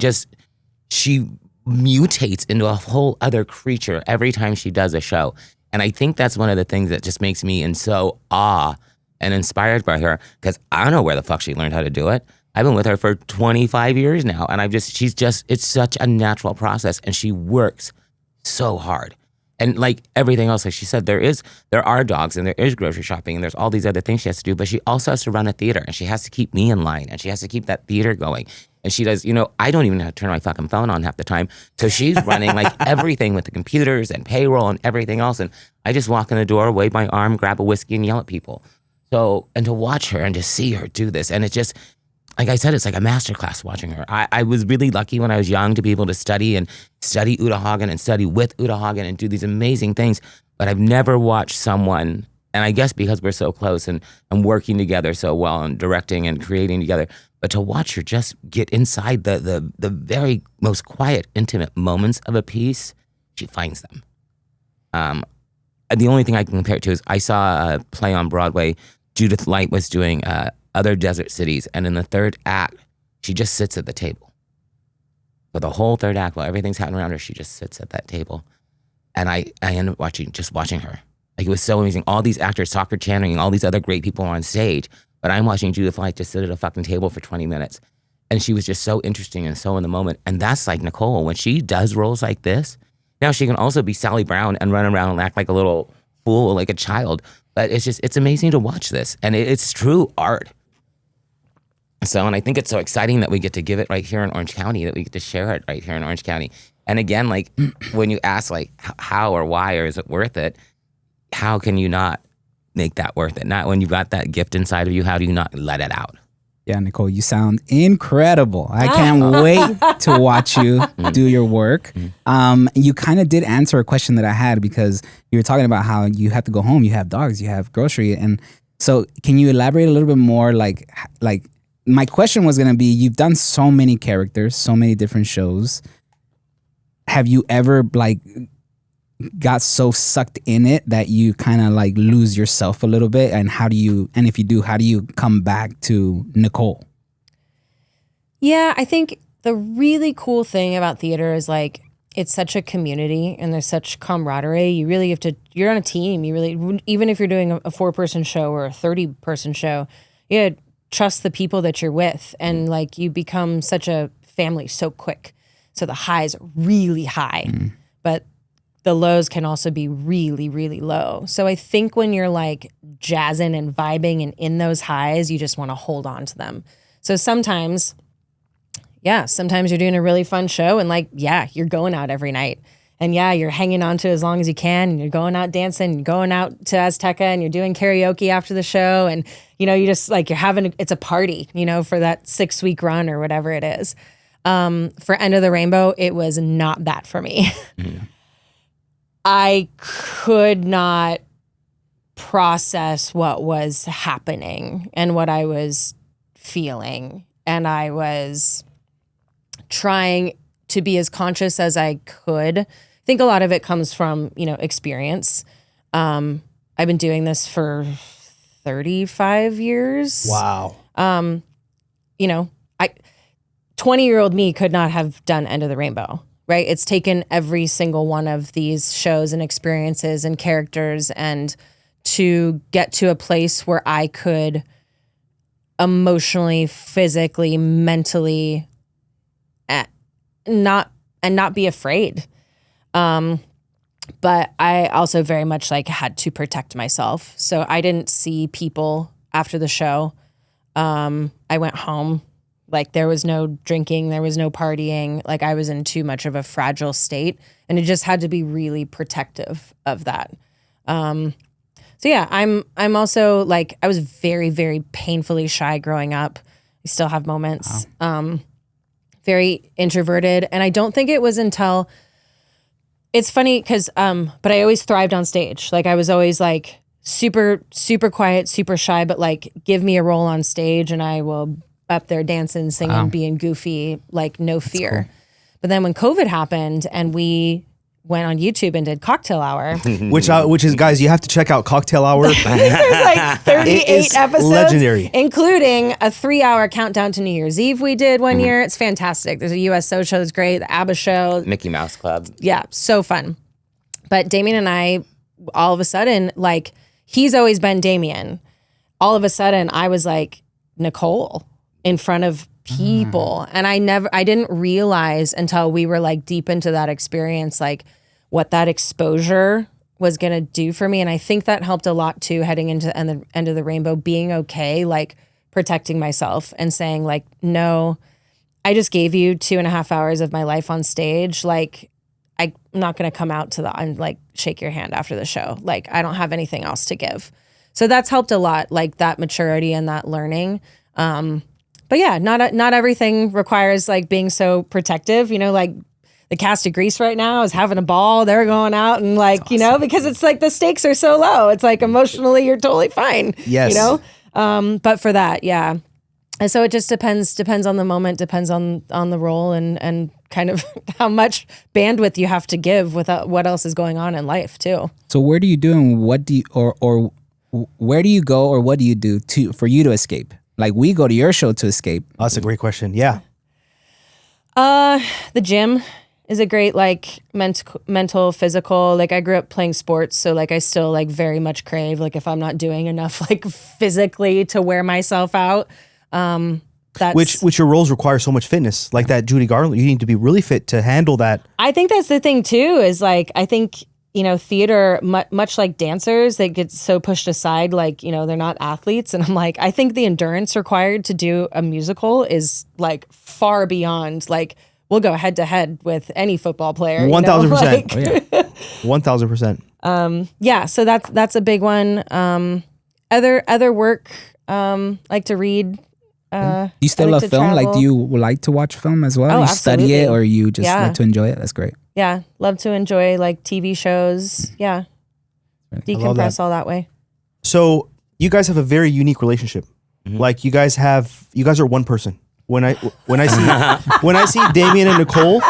[SPEAKER 3] mutates into a whole other creature every time she does a show. And I think that's one of the things that just makes me in so awe and inspired by her, because I don't know where the fuck she learned how to do it. I've been with her for 25 years now, and it's such a natural process, and she works so hard. And like everything else, like she said, there are dogs and there is grocery shopping and there's all these other things she has to do, but she also has to run a theater and she has to keep me in line and she has to keep that theater going. And she does, you know, I don't even know how to turn my fucking phone on half the time. So she's running like everything with the computers and payroll and everything else. And I just walk in the door, wave my arm, grab a whiskey and yell at people. So, and to watch her and to see her do this, and it just, like I said, it's like a masterclass watching her. I was really lucky when I was young to be able to study Uta Hagen and study with Uta Hagen and do these amazing things. But I've never watched someone, and I guess because we're so close and working together so well and directing and creating together, but to watch her just get inside the very most quiet, intimate moments of a piece, she finds them. The only thing I can compare it to is I saw a play on Broadway. Judith Light was doing Other Desert Cities, and in the third act, she just sits at the table. For the whole third act, while everything's happening around her, she just sits at that table. And I ended up watching her. Like, it was so amazing. All these actors, Soccer Channing, and all these other great people are on stage, but I'm watching Judith Light just sit at a fucking table for 20 minutes. And she was just so interesting and so in the moment. And that's like Nicole. When she does roles like this, now she can also be Sally Brown and run around and act like a little fool, like a child. But it's amazing to watch this. And it's true art. So, and I think it's so exciting that we get to give it right here in Orange County, that we get to share it right here in Orange County. And again, like when you ask like how or why, or is it worth it? How can you not make that worth it? Not when you've got that gift inside of you, how do you not let it out?
[SPEAKER 4] Yeah, Nicole, you sound incredible. I can't wait to watch you do your work. You kind of did answer a question that I had, because you were talking about how you have to go home, you have dogs, you have grocery. And so can you elaborate a little bit more? Like my question was going to be, you've done so many characters, so many different shows. Have you ever like got so sucked in it that you kind of like lose yourself a little bit? And if you do, how do you come back to Nicole?
[SPEAKER 2] Yeah, I think the really cool thing about theater is like, it's such a community and there's such camaraderie. You really have to, you're on a team. You really, even if you're doing a 4-person show or a 30-person show, you gotta trust the people that you're with. And like, you become such a family so quick. So the highs are really high, but the lows can also be really, really low. So I think when you're like jazzing and vibing and in those highs, you just want to hold on to them. So sometimes you're doing a really fun show and like, yeah, you're going out every night. And yeah, you're hanging on to as long as you can, and you're going out dancing, you're going out to Azteca, and you're doing karaoke after the show. And, you know, you just like, it's a party, you know, for that 6-week run or whatever it is. For End of the Rainbow, it was not that for me. I could not process what was happening and what I was feeling. And I was trying to be as conscious as I could. I think a lot of it comes from, you know, experience. I've been doing this for 35 years.
[SPEAKER 1] Wow.
[SPEAKER 2] You know, 20-year-old me could not have done End of the Rainbow, right? It's taken every single one of these shows and experiences and characters and to get to a place where I could emotionally, physically, mentally not be afraid. But I also very much like had to protect myself. So I didn't see people after the show. I went home. Like there was no drinking, there was no partying. Like I was in too much of a fragile state, and it just had to be really protective of that. So yeah, I'm also like, I was very, very painfully shy growing up. I still have moments. Wow. Very introverted. And I don't think it was until, it's funny because, but I always thrived on stage. Like I was always like super, super quiet, super shy, but like give me a role on stage and I will up there dancing, singing, being goofy, like no fear. Cool. But then when COVID happened and we went on YouTube and did Cocktail Hour.
[SPEAKER 1] which is, guys, you have to check out Cocktail Hour.
[SPEAKER 2] I think there's like 38 episodes.
[SPEAKER 1] Legendary.
[SPEAKER 2] Including a 3-hour countdown to New Year's Eve we did one year. It's fantastic. There's a USO show that's great, the ABBA show.
[SPEAKER 3] Mickey Mouse Club.
[SPEAKER 2] Yeah, so fun. But Damien and I, all of a sudden, like, he's always been Damien. All of a sudden, I was like Nicole in front of people. And I didn't realize until we were like deep into that experience, like what that exposure was going to do for me. And I think that helped a lot too, heading into the End of the Rainbow, being okay, like protecting myself and saying like, no, I just gave you 2.5 hours of my life on stage. Like, I'm not going to come out to and like shake your hand after the show. Like, I don't have anything else to give. So that's helped a lot, like that maturity and that learning. But yeah, not everything requires like being so protective, you know, like the cast of Grease right now is having a ball. They're going out and like, awesome. You know, because it's like the stakes are so low. It's like emotionally, you're totally fine.
[SPEAKER 1] Yes.
[SPEAKER 2] You know? But for that, yeah. And so it just depends on the moment, depends on the role and kind of how much bandwidth you have to give with what else is going on in life too.
[SPEAKER 4] So where do you do and what do you, or where do you go or what do you do for you to escape? Like we go to your show to escape.
[SPEAKER 1] Oh, that's a great question. Yeah.
[SPEAKER 2] The gym is a great like mental, physical. Like I grew up playing sports, so like I still like very much crave like if I'm not doing enough like physically to wear myself out. That's
[SPEAKER 1] which your roles require so much fitness. Like that Judy Garland, you need to be really fit to handle that.
[SPEAKER 2] I think that's the thing too. Is like I think. You know, theater, much like dancers, they get so pushed aside, like, you know, they're not athletes. And I'm like, I think the endurance required to do a musical is like far beyond, like, we'll go head to head with any football player.
[SPEAKER 1] 1,000%. 1,000%.
[SPEAKER 2] Yeah, so that's a big one. Other work, like to read.
[SPEAKER 4] You still love film?
[SPEAKER 2] Travel.
[SPEAKER 4] Like, do you like to watch film as well?
[SPEAKER 2] Oh,
[SPEAKER 4] you
[SPEAKER 2] absolutely.
[SPEAKER 4] study it or you just like to enjoy it? That's great.
[SPEAKER 2] Yeah, love to enjoy like TV shows. Yeah, decompress all that way.
[SPEAKER 1] So you guys have a very unique relationship. Mm-hmm. Like you guys are one person. When I see Damien and Nicole,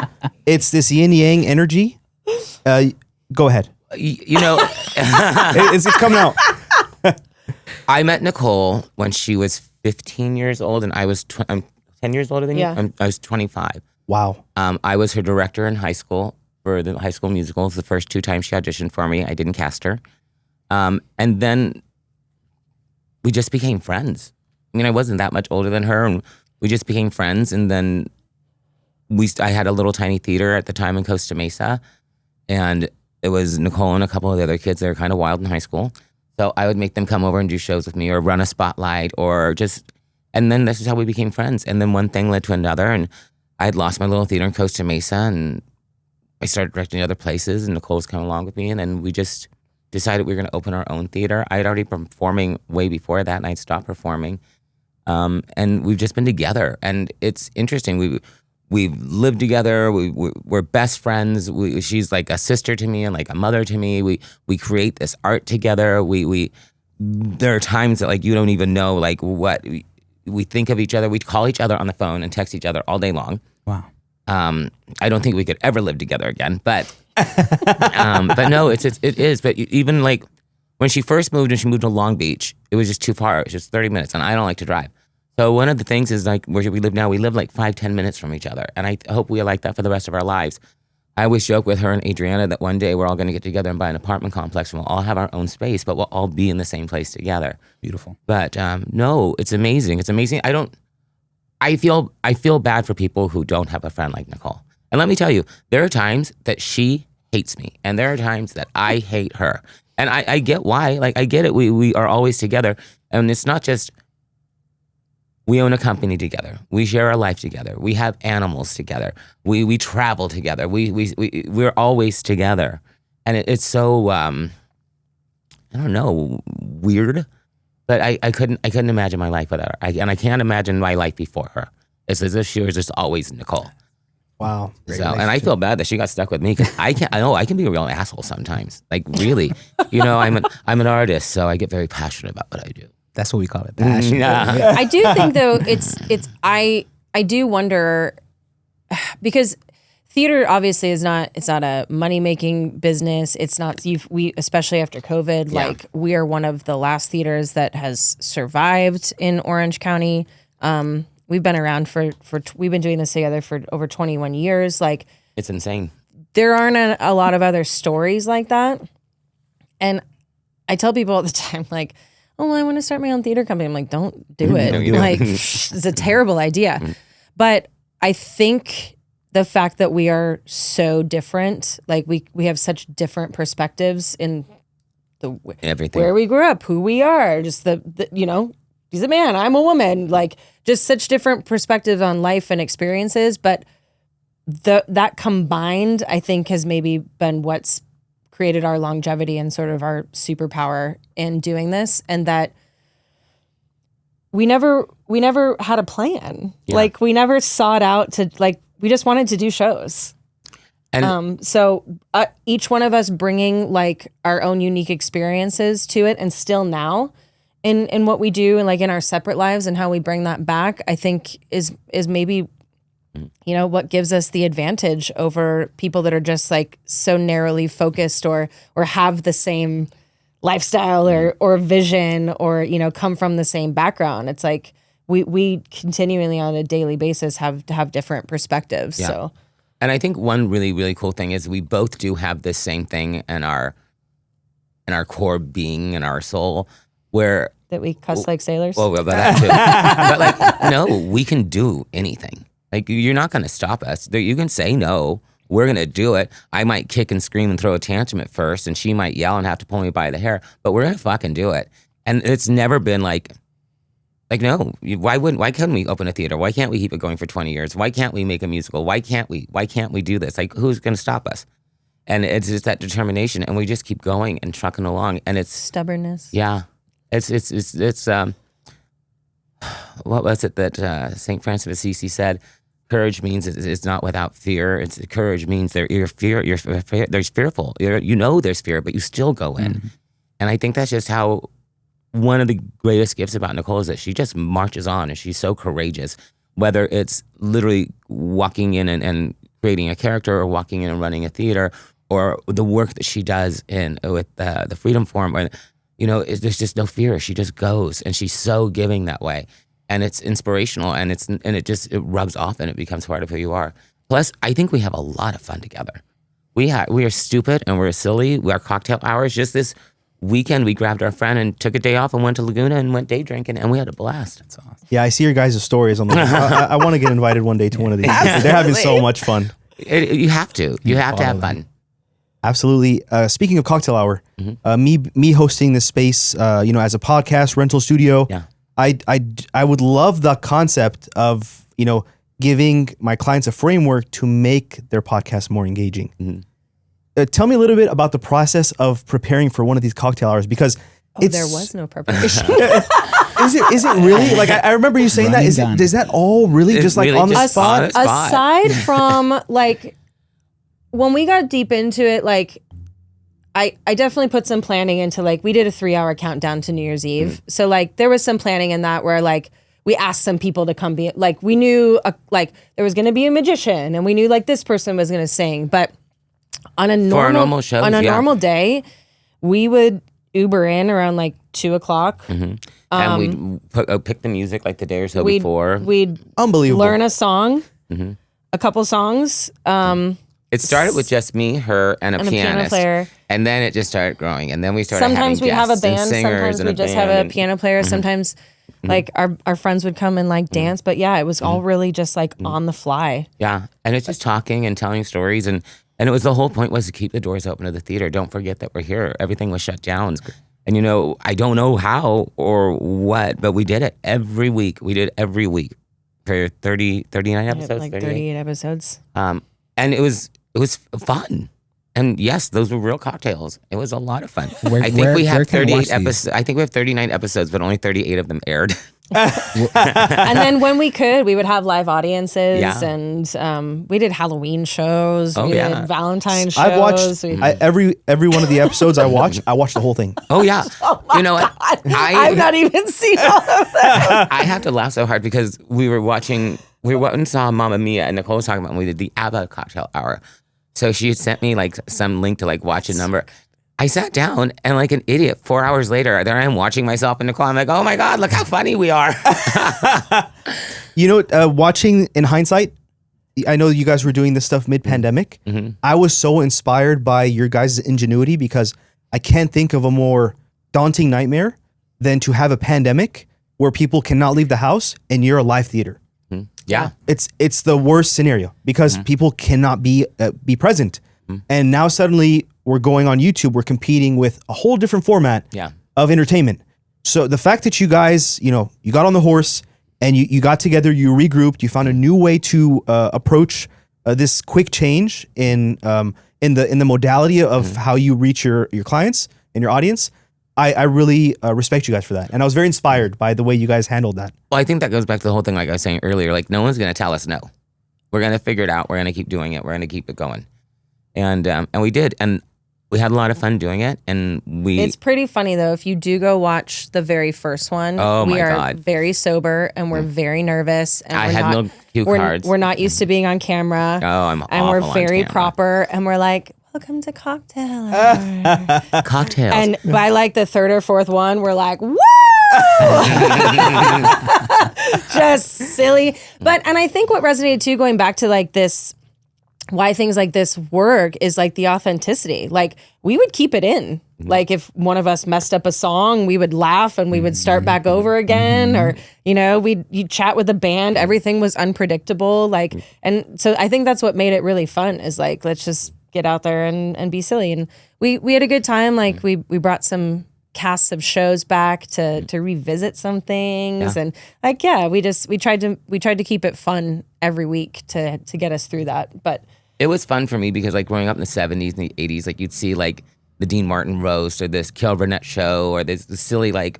[SPEAKER 1] it's this yin yang energy. Go ahead.
[SPEAKER 3] You know,
[SPEAKER 1] it's coming out.
[SPEAKER 3] I met Nicole when she was 15 years old, and I was I'm 10 years older than you. I was 25.
[SPEAKER 1] Wow.
[SPEAKER 3] I was her director in high school for the High School Musicals. The first 2 times she auditioned for me, I didn't cast her. And then we just became friends. I mean, I wasn't that much older than her, and we just became friends. And then I had a little tiny theater at the time in Costa Mesa, and it was Nicole and a couple of the other kids that were kind of wild in high school. So I would make them come over and do shows with me or run a spotlight or just, and then this is how we became friends. And then one thing led to another, and I had lost my little theater in Costa Mesa, and I started directing other places, and Nicole's come along with me, and then we just decided we were going to open our own theater. I had already been performing way before that, and I'd stopped performing. And we've just been together, and it's interesting. We've lived together. We're best friends. She's like a sister to me and like a mother to me. We create this art together. There are times that like you don't even know like what we think of each other. We call each other on the phone and text each other all day long.
[SPEAKER 4] Wow.
[SPEAKER 3] I don't think we could ever live together again, but no, it is. But even like when she first moved and she moved to Long Beach, it was just too far. It was just 30 minutes, and I don't like to drive. So one of the things is like where we live now, we live like 5-10 minutes from each other, and I hope we are like that for the rest of our lives. I always joke with her and Adriana that one day we're all going to get together and buy an apartment complex, and we'll all have our own space, but we'll all be in the same place together.
[SPEAKER 4] Beautiful.
[SPEAKER 3] But no, it's amazing. It's amazing. I feel bad for people who don't have a friend like Nicole. And let me tell you, there are times that she hates me, and there are times that I hate her. And I get why. Like, I get it. We are always together. And it's not just we own a company together. We share our life together. We have animals together. We travel together. We're always together. And it's so, I don't know, weird. But I couldn't imagine my life without her. And I can't imagine my life before her. It's as if she was just always Nicole.
[SPEAKER 1] Wow.
[SPEAKER 3] So, and I feel bad that she got stuck with me because I can be a real asshole sometimes. Like really, I'm an artist, so I get very passionate about what I do.
[SPEAKER 4] That's what we call it, passion.
[SPEAKER 3] Yeah.
[SPEAKER 2] I do think though I do wonder because theater obviously it's not a money-making business. It's not we especially after COVID,
[SPEAKER 3] Yeah.
[SPEAKER 2] like we are one of the last theaters that has survived in Orange County. We've been around we've been doing this together for over 21 years. Like
[SPEAKER 3] It's insane.
[SPEAKER 2] there aren't a lot of other stories like that. And I tell people all the time, like, oh, I want to start my own theater company. I'm like, don't do it.
[SPEAKER 3] Don't do it.
[SPEAKER 2] Like, it's a terrible idea. But I think the fact that we are so different, like we have such different perspectives in
[SPEAKER 3] Everything.
[SPEAKER 2] where we grew up, who we are, just the he's a man, I'm a woman, like just such different perspectives on life and experiences. But that combined, I think, has maybe been what's created our longevity and sort of our superpower in doing this, and that we never had a plan.
[SPEAKER 3] Yeah.
[SPEAKER 2] Like we never sought out to we just wanted to do shows.
[SPEAKER 3] And
[SPEAKER 2] So each one of us bringing like our own unique experiences to it, and still now in what we do and like in our separate lives and how we bring that back, I think is maybe what gives us the advantage over people that are just like so narrowly focused or have the same lifestyle or vision or come from the same background. It's like we continually on a daily basis have different perspectives.
[SPEAKER 3] Yeah.
[SPEAKER 2] So
[SPEAKER 3] And I think one really, really cool thing is we both do have this same thing in our core being and our soul, where
[SPEAKER 2] that we cuss like sailors.
[SPEAKER 3] well, about that too. But like, no, we can do anything. Like, you're not going to stop us. You can say no. We're going to do it. I might kick and scream and throw a tantrum at first, and she might yell and have to pull me by the hair, but we're going to fucking do it. And it's never been like, no, why couldn't we open a theater? Why can't we keep it going for 20 years? Why can't we make a musical? Why can't we do this? Like, who's going to stop us? And it's just that determination, and we just keep going and trucking along. And it's
[SPEAKER 2] Stubbornness.
[SPEAKER 3] yeah, it's what was it that St. Francis of Assisi said? Courage means it's not without fear. Courage means there's fearful. There's fear, but you still go in. Mm-hmm. And I think that's just how one of the greatest gifts about Nicole is that she just marches on, and she's so courageous. Whether it's literally walking in and creating a character, or walking in and running a theater, or the work that she does with the Freedom Forum, or there's just no fear. She just goes, and she's so giving that way. And it's inspirational, and it rubs off, and it becomes part of who you are. Plus, I think we have a lot of fun together. We are stupid and we're silly. Our cocktail hours. Just this weekend, we grabbed our friend and took a day off and went to Laguna and went day drinking, and we had a blast. That's awesome.
[SPEAKER 1] Yeah, I see your guys' stories. I'm like, I want to get invited one day to one of these. They're having so much fun.
[SPEAKER 3] You have to. You have to have fun.
[SPEAKER 1] Absolutely. Speaking of cocktail hour, me hosting this space, as a podcast rental studio.
[SPEAKER 3] Yeah.
[SPEAKER 1] I would love the concept of, giving my clients a framework to make their podcast more engaging. Tell me a little bit about the process of preparing for one of these cocktail hours, because
[SPEAKER 2] there was no preparation.
[SPEAKER 1] Is it really? Like I remember you saying that. Is that all really just like
[SPEAKER 3] really
[SPEAKER 1] on the
[SPEAKER 3] just
[SPEAKER 1] spot?
[SPEAKER 2] Aside from like when we got deep into it, like I definitely put some planning into, like, we did a 3-hour countdown to New Year's Eve. So like there was some planning in that where like we asked some people to come be, like, we knew like there was going to be a magician and we knew like this person was going to sing, but on a normal
[SPEAKER 3] show,
[SPEAKER 2] normal day, we would Uber in around like 2:00.
[SPEAKER 3] And we'd pick the music like the day or so before.
[SPEAKER 2] We'd
[SPEAKER 1] Unbelievable.
[SPEAKER 2] learn a song, a couple songs.
[SPEAKER 3] It started with just me, her, and a
[SPEAKER 2] piano
[SPEAKER 3] pianist.
[SPEAKER 2] player.
[SPEAKER 3] And then it just started growing. And then we started
[SPEAKER 2] Sometimes
[SPEAKER 3] having
[SPEAKER 2] we'd have a
[SPEAKER 3] guests and
[SPEAKER 2] band.
[SPEAKER 3] singers
[SPEAKER 2] Sometimes
[SPEAKER 3] and
[SPEAKER 2] we just have
[SPEAKER 3] band
[SPEAKER 2] a piano player. Sometimes like our friends would come and like dance. But yeah, it was all really just like on the fly.
[SPEAKER 3] Yeah. And it's just talking and telling stories. And it was, the whole point was to keep the doors open to the theater. Don't forget that we're here. Everything was shut down. And, you know, I don't know how or what, but we did it every week. We did every week for 39 episodes.
[SPEAKER 2] Like 38 episodes.
[SPEAKER 3] And it was fun. And yes, those were real cocktails. It was a lot of fun. I think we have 38 episodes. I think we have 39 episodes, but only 38 of them aired.
[SPEAKER 2] And then when we could, we would have live audiences.
[SPEAKER 3] Yeah.
[SPEAKER 2] And we did Halloween shows. We did Valentine's shows.
[SPEAKER 1] I've watched every one of the episodes I watched the whole thing.
[SPEAKER 3] Oh, yeah. You know what?
[SPEAKER 2] I've not even seen all of that.
[SPEAKER 3] I have to laugh so hard because we went and saw Mamma Mia, and Nicole was talking about when we did the ABBA cocktail hour. So she had sent me like some link to like watch a number. I sat down and like an idiot, 4 hours later, there I am watching myself and Nicole. I'm like, oh my God, look how funny we are.
[SPEAKER 1] You know, watching in hindsight, I know you guys were doing this stuff mid-pandemic. I was so inspired by your guys' ingenuity because I can't think of a more daunting nightmare than to have a pandemic where people cannot leave the house and you're a live theater.
[SPEAKER 3] Yeah.
[SPEAKER 1] It's the worst scenario because people cannot be present. And now suddenly we're going on YouTube. We're competing with a whole different format of entertainment. So the fact that you guys, you know, you got on the horse and you got together, you regrouped, you found a new way to approach this quick change in the modality of how you reach your clients and your audience. I really respect you guys for that. And I was very inspired by the way you guys handled that.
[SPEAKER 3] Well, I think that goes back to the whole thing, like I was saying earlier, like no one's going to tell us no. We're going to figure it out. We're going to keep doing it. We're going to keep it going. And we did. And we had a lot of fun doing it. And
[SPEAKER 2] It's pretty funny though. If you do go watch the very first one, we are very sober and we're very nervous. And
[SPEAKER 3] I had no cue cards.
[SPEAKER 2] We're not used to being on camera.
[SPEAKER 3] Oh, I'm
[SPEAKER 2] And we're
[SPEAKER 3] awful
[SPEAKER 2] very
[SPEAKER 3] on camera.
[SPEAKER 2] proper. And we're like, welcome to cocktail hour.
[SPEAKER 3] Cocktails.
[SPEAKER 2] And by like the third or fourth one, we're like, woo! Just silly. And I think what resonated too, going back to like this, why things like this work is like the authenticity. Like we would keep it in. Like if one of us messed up a song, we would laugh and we would start back over again. Or, you know, you'd chat with the band. Everything was unpredictable. Like, and so I think that's what made it really fun is like, let's just get out there and be silly. And we had a good time. Like we brought some casts of shows back to revisit some things. And like, we tried to keep it fun every week to get us through that. But
[SPEAKER 3] it was fun for me because like growing up in the 70s and the 80s, like you'd see like the Dean Martin roast or this Carol Burnett show or this silly like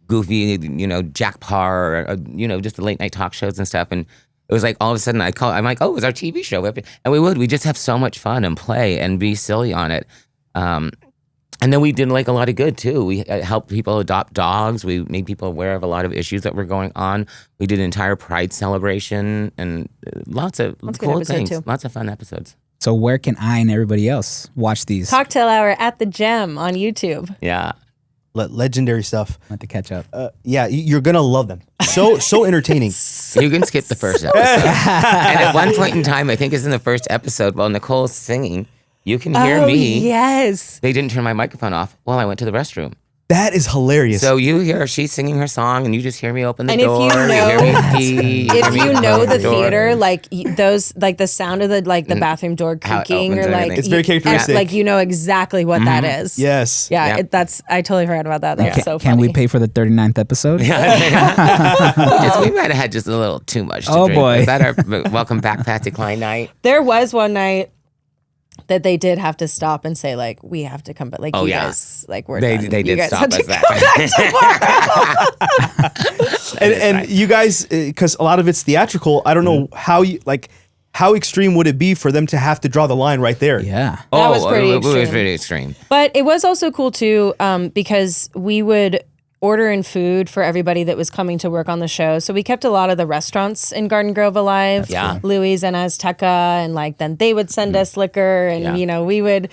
[SPEAKER 3] goofy, you know, Jack Parr or, you know, just the late night talk shows and stuff. And it was like all of a sudden I'm like, oh, it was our TV show. And we just have so much fun and play and be silly on it. And then we did like a lot of good too. We helped people adopt dogs. We made people aware of a lot of issues that were going on. We did an entire Pride celebration and lots of cool things. Too. Lots of fun episodes.
[SPEAKER 4] So where can I and everybody else watch these?
[SPEAKER 2] Cocktail Hour at the Gem on YouTube.
[SPEAKER 3] Yeah.
[SPEAKER 1] Legendary stuff.
[SPEAKER 4] I have to catch up.
[SPEAKER 1] Yeah, you're gonna love them. So entertaining.
[SPEAKER 3] You can skip the first episode. And at one point in time, I think it's in the first episode, while Nicole's singing, you can hear me.
[SPEAKER 2] Yes.
[SPEAKER 3] They didn't turn my microphone off while I went to the restroom.
[SPEAKER 1] That is hilarious.
[SPEAKER 3] So you hear she singing her song, and you just hear me open the
[SPEAKER 2] And
[SPEAKER 3] door.
[SPEAKER 2] if you know,
[SPEAKER 3] hear me pee,
[SPEAKER 2] if
[SPEAKER 3] hear
[SPEAKER 2] you
[SPEAKER 3] me
[SPEAKER 2] know
[SPEAKER 3] close
[SPEAKER 2] the
[SPEAKER 3] door.
[SPEAKER 2] theater, like those, like the sound of the the bathroom door
[SPEAKER 3] How it
[SPEAKER 2] creaking,
[SPEAKER 3] opens
[SPEAKER 2] or
[SPEAKER 3] and
[SPEAKER 2] like
[SPEAKER 3] everything.
[SPEAKER 1] It's very characteristic.
[SPEAKER 2] like you know exactly what that is.
[SPEAKER 1] Yes.
[SPEAKER 2] Yeah,
[SPEAKER 3] Yeah.
[SPEAKER 2] that's I totally forgot about that. That's so funny.
[SPEAKER 4] Can we pay for the 39th episode?
[SPEAKER 3] we might have had just a little too much to
[SPEAKER 4] Oh,
[SPEAKER 3] drink.
[SPEAKER 4] boy.
[SPEAKER 3] Was that our welcome back Patsy Cline night?
[SPEAKER 2] There was one night that they did have to stop and say like, we have to come back. Like,
[SPEAKER 3] Oh,
[SPEAKER 2] you
[SPEAKER 3] yeah.
[SPEAKER 2] guys, like we're
[SPEAKER 3] They
[SPEAKER 2] done.
[SPEAKER 3] they
[SPEAKER 2] You
[SPEAKER 3] did
[SPEAKER 2] guys
[SPEAKER 3] stop
[SPEAKER 2] have to
[SPEAKER 3] us that.
[SPEAKER 1] And you guys, because a lot of it's theatrical, I don't know how extreme would it be for them to have to draw the line right there?
[SPEAKER 4] Yeah.
[SPEAKER 2] That was pretty
[SPEAKER 3] it was
[SPEAKER 2] extreme.
[SPEAKER 3] pretty extreme.
[SPEAKER 2] But it was also cool too, because we would order in food for everybody that was coming to work on the show. So we kept a lot of the restaurants in Garden Grove alive.
[SPEAKER 3] Yeah.
[SPEAKER 2] Louis and Azteca, and like then they would send us liquor, and
[SPEAKER 3] Yeah.
[SPEAKER 2] you know we would.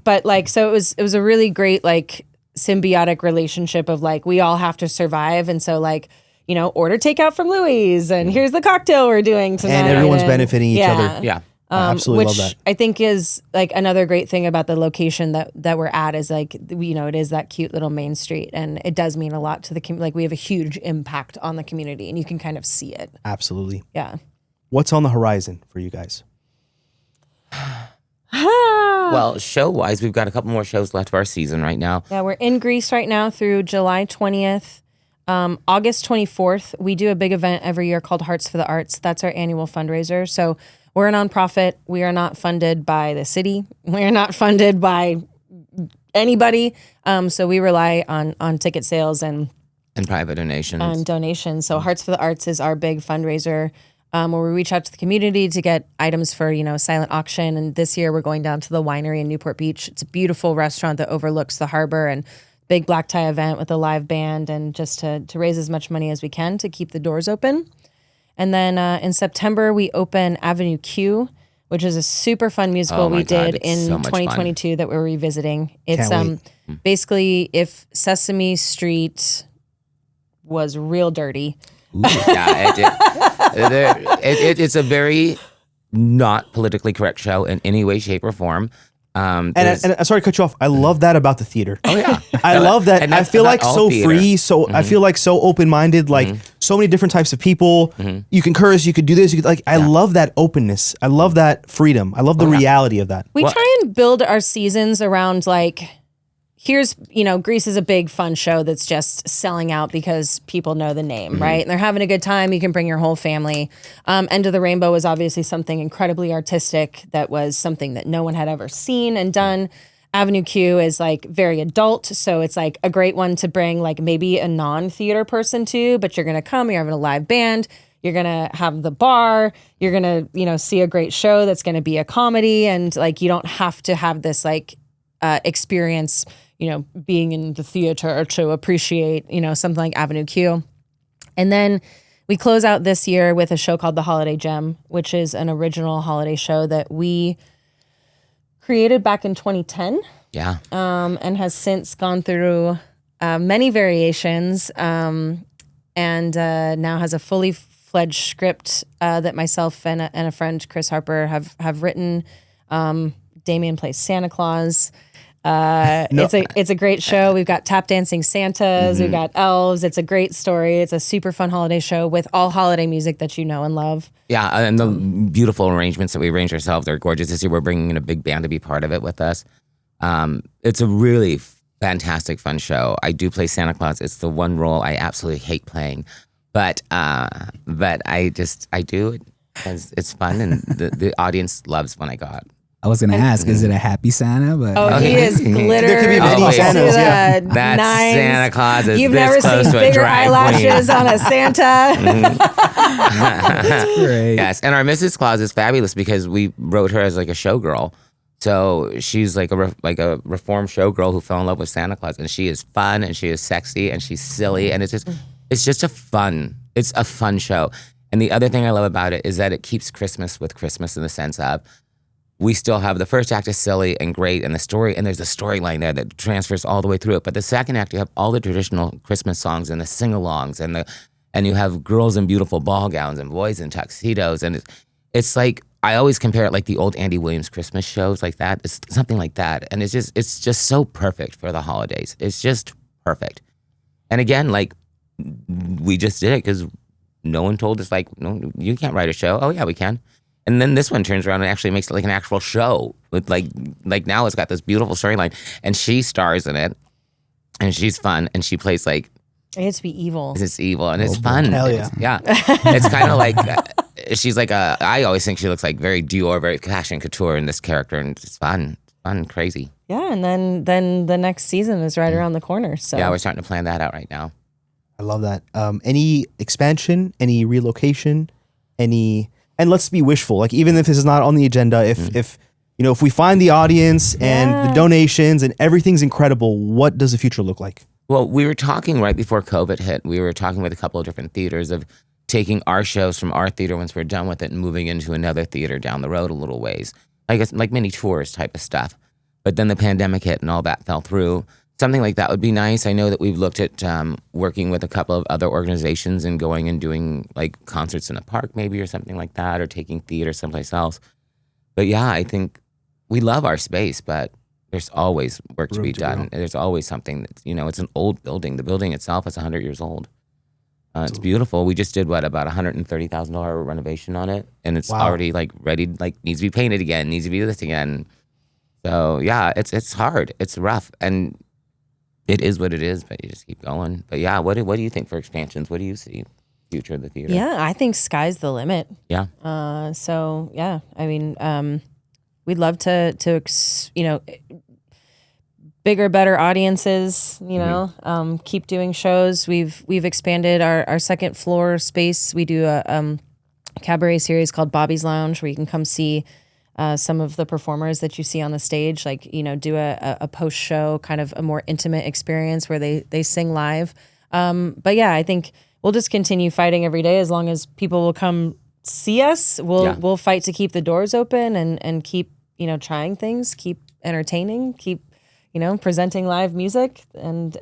[SPEAKER 2] But like so it was a really great like symbiotic relationship of like we all have to survive, and so like you know order takeout from Louis, and here's the cocktail we're doing tonight,
[SPEAKER 1] And everyone's benefiting each other.
[SPEAKER 3] Yeah.
[SPEAKER 1] I absolutely
[SPEAKER 2] which
[SPEAKER 1] love that.
[SPEAKER 2] I think is like another great thing about the location that we're at is like you know it is that cute little main street, and it does mean a lot to the community. Like we have a huge impact on the community, and you can kind of see it.
[SPEAKER 1] Absolutely.
[SPEAKER 2] Yeah.
[SPEAKER 1] What's on the horizon for you guys?
[SPEAKER 3] Well, show-wise, we've got a couple more shows left of our season right now.
[SPEAKER 2] Yeah, we're in Greece right now through July 20th. August 24th, we do a big event every year called Hearts for the Arts. That's our annual fundraiser. So we're a nonprofit. We are not funded by the city. We are not funded by anybody. So we rely on ticket sales and
[SPEAKER 3] Private donations.
[SPEAKER 2] donations. So Hearts for the Arts is our big fundraiser where we reach out to the community to get items for, you know, silent auction. And this year we're going down to the winery in Newport Beach. It's a beautiful restaurant that overlooks the harbor, and big black tie event with a live band, and just to raise as much money as we can to keep the doors open. And then in September, we open Avenue Q, which is a super fun musical
[SPEAKER 3] Oh my
[SPEAKER 2] we
[SPEAKER 3] God,
[SPEAKER 2] did
[SPEAKER 3] it's
[SPEAKER 2] in
[SPEAKER 3] so much fun.
[SPEAKER 2] 2022 that we're revisiting. It's
[SPEAKER 1] Can't
[SPEAKER 2] basically if Sesame Street was real dirty.
[SPEAKER 3] Yeah, it's a very not politically correct show in any way, shape, or form.
[SPEAKER 1] And sorry to cut you off. I love that about the theater.
[SPEAKER 3] oh yeah,
[SPEAKER 1] I love that.
[SPEAKER 3] And
[SPEAKER 1] I
[SPEAKER 3] that's
[SPEAKER 1] feel
[SPEAKER 3] not
[SPEAKER 1] like
[SPEAKER 3] all
[SPEAKER 1] so
[SPEAKER 3] theater.
[SPEAKER 1] free. So I feel like so open-minded. Like so many different types of people. You can curse. You could do this. You could like. I love that openness. I love that freedom. I love the reality of that.
[SPEAKER 2] We try and build our seasons around like, here's, you know, Grease is a big fun show that's just selling out because people know the name, right? And they're having a good time. You can bring your whole family. End of the Rainbow was obviously something incredibly artistic that was something that no one had ever seen and done. Avenue Q is like very adult. So it's like a great one to bring like maybe a non-theater person to, but you're going to come, you're having a live band. You're going to have the bar. You're going to, you know, see a great show that's going to be a comedy. And like, you don't have to have this like experience, you know, being in the theater to appreciate, you know, something like Avenue Q. And then we close out this year with a show called The Holiday Gem, which is an original holiday show that we created back in 2010
[SPEAKER 3] yeah.
[SPEAKER 2] and has since gone through many variations and now has a fully fledged script that myself and a friend, Chris Harper, have written. Damien plays Santa Claus. It's a great show. We've got tap dancing Santas. We've got elves. It's a great story. It's a super fun holiday show with all holiday music that you know and love.
[SPEAKER 3] Yeah, and the beautiful arrangements that we arrange ourselves are gorgeous. This year we're bringing in a big band to be part of it with us. It's a really fantastic, fun show. I do play Santa Claus. It's the one role I absolutely hate playing, but I do it because it's fun and the audience loves when I go out.
[SPEAKER 4] I was gonna ask, is it a happy Santa? But
[SPEAKER 2] He is glitter.
[SPEAKER 1] There could be many
[SPEAKER 2] to
[SPEAKER 1] Santas,
[SPEAKER 2] the
[SPEAKER 1] yeah.
[SPEAKER 3] That's
[SPEAKER 2] nines.
[SPEAKER 3] Santa Claus is
[SPEAKER 2] You've
[SPEAKER 3] this
[SPEAKER 2] never
[SPEAKER 3] close
[SPEAKER 2] seen
[SPEAKER 3] to a
[SPEAKER 2] bigger
[SPEAKER 3] drag
[SPEAKER 2] eyelashes on a Santa.
[SPEAKER 4] that's great.
[SPEAKER 3] Yes, and our Mrs. Claus is fabulous because we wrote her as like a showgirl. So she's like a reformed showgirl who fell in love with Santa Claus, and she is fun and she is sexy and she's silly, and it's a fun show. And the other thing I love about it is that it keeps Christmas with Christmas in the sense of we still have the first act is silly and great, and the story, and there's a storyline there that transfers all the way through it. But the second act, you have all the traditional Christmas songs and the sing-alongs, and you have girls in beautiful ball gowns and boys in tuxedos, and it's like I always compare it like the old Andy Williams Christmas shows like that. It's something like that, and it's just so perfect for the holidays. It's just perfect. And again, like, we just did it because no one told us, like, no, you can't write a show. Oh yeah, we can. And then this one turns around and actually makes it like an actual show with like now it's got this beautiful storyline, and she stars in it, and she's fun, and she plays like,
[SPEAKER 2] I get to be evil.
[SPEAKER 3] it's evil, and it's fun.
[SPEAKER 1] Hell yeah.
[SPEAKER 3] It's kind of like she's like I always think she looks like very Dior, very fashion couture in this character, and it's fun, crazy.
[SPEAKER 2] Yeah, and then the next season is right around the corner. So
[SPEAKER 3] Yeah, we're starting to plan that out right now.
[SPEAKER 1] I love that. Any expansion, any relocation, and let's be wishful. Like, even if this is not on the agenda, if we find the audience and the donations and everything's incredible, what does the future look like?
[SPEAKER 3] Well, we were talking right before COVID hit. We were talking with a couple of different theaters of taking our shows from our theater once we're done with it and moving into another theater down the road a little ways. I guess like mini tours type of stuff. But then the pandemic hit and all that fell through. Something like that would be nice. I know that we've looked at working with a couple of other organizations and going and doing like concerts in a park maybe or something like that, or taking theater someplace else. But yeah, I think we love our space, but there's always work to be done. There's always something that's, it's an old building. The building itself is 100 years old. It's beautiful. We just did about $130,000 renovation on it, and it's already like ready, like needs to be painted again, needs to be this again. So yeah, it's hard. It's rough, and it is what it is, but you just keep going. But yeah, what do you think for expansions? What do you see future of the theater?
[SPEAKER 2] Yeah, I think sky's the limit.
[SPEAKER 3] Yeah.
[SPEAKER 2] So yeah, I mean, we'd love to bigger, better audiences. Keep doing shows. We've expanded our second floor space. We do a cabaret series called Bobby's Lounge, where you can come see some of the performers that you see on the stage, like, do a post-show kind of a more intimate experience where they sing live. But yeah, I think we'll just continue fighting every day as long as people will come see us. We'll fight to keep the doors open and keep, trying things, keep entertaining, keep, presenting live music and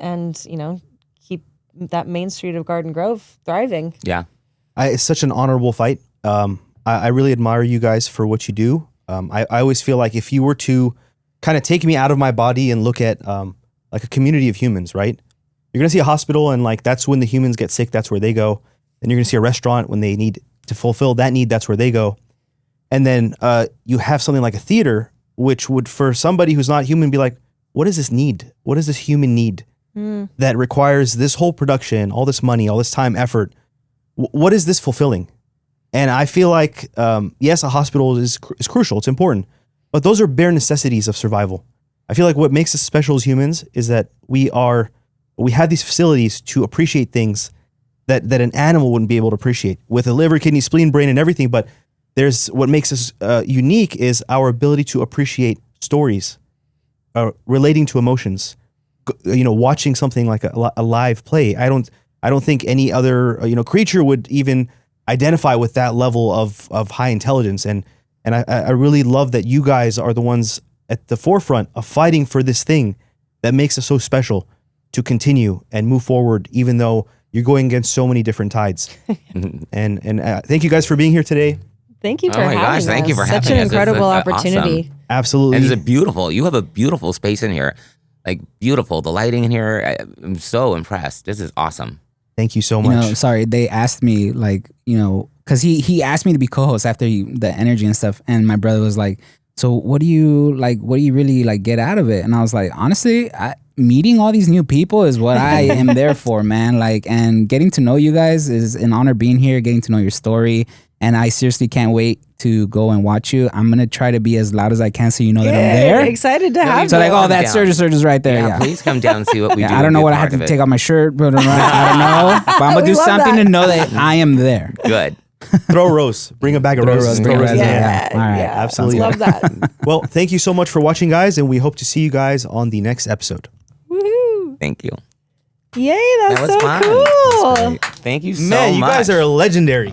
[SPEAKER 2] keep that main street of Garden Grove thriving.
[SPEAKER 3] Yeah.
[SPEAKER 1] It's such an honorable fight. I really admire you guys for what you do. I always feel like if you were to kind of take me out of my body and look at like a community of humans, right? You're gonna see a hospital, and like that's when the humans get sick, that's where they go. Then you're gonna see a restaurant when they need to fulfill that need, that's where they go. And then you have something like a theater, which would, for somebody who's not human, be like, what is this need? What is this human need that requires this whole production, all this money, all this time, effort? What is this fulfilling? And I feel like, yes, a hospital is crucial. It's important. But those are bare necessities of survival. I feel like what makes us special as humans is that we have these facilities to appreciate things that an animal wouldn't be able to appreciate, with a liver, kidney, spleen, brain, and everything. But what makes us unique is our ability to appreciate stories, relating to emotions, watching something like a live play. I don't think any other creature would even identify with that level of high intelligence. And I really love that you guys are the ones at the forefront of fighting for this thing that makes us so special to continue and move forward, even though you're going against so many different tides. and thank you guys for being here today.
[SPEAKER 2] Thank you for having us.
[SPEAKER 3] Thank you for having us.
[SPEAKER 2] Such an incredible opportunity.
[SPEAKER 3] Awesome.
[SPEAKER 1] Absolutely.
[SPEAKER 3] And you have a beautiful space in here. Like, beautiful. The lighting in here, I'm so impressed. This is awesome.
[SPEAKER 1] Thank you so much.
[SPEAKER 4] Sorry, they asked me because he asked me to be co-host after the energy and stuff, and my brother was like, so what do you really like get out of it? And I was like, honestly, meeting all these new people is what I am there for, man. Like, and getting to know you guys is an honor being here, getting to know your story. And I seriously can't wait to go and watch you. I'm going to try to be as loud as I can so you know that I'm there.
[SPEAKER 2] Excited to have you.
[SPEAKER 4] So like, that's Sturgis right there. Yeah,
[SPEAKER 3] please come down and see what we do.
[SPEAKER 4] I don't know what I have to take off my shirt, but I don't know. But I'm going to do something to know that I am there.
[SPEAKER 3] Good.
[SPEAKER 1] Throw a rose. Bring a bag of roses.
[SPEAKER 4] Throw roses.
[SPEAKER 2] Yeah,
[SPEAKER 4] All right.
[SPEAKER 1] Absolutely.
[SPEAKER 2] Love that.
[SPEAKER 1] Well, thank you so much for watching, guys, and we hope to see you guys on the next episode.
[SPEAKER 2] Woohoo.
[SPEAKER 3] Thank you.
[SPEAKER 2] Yay, that's
[SPEAKER 3] That was
[SPEAKER 2] so
[SPEAKER 3] fun.
[SPEAKER 2] cool.
[SPEAKER 3] That was great. Thank you so much.
[SPEAKER 1] Man, you guys are legendary.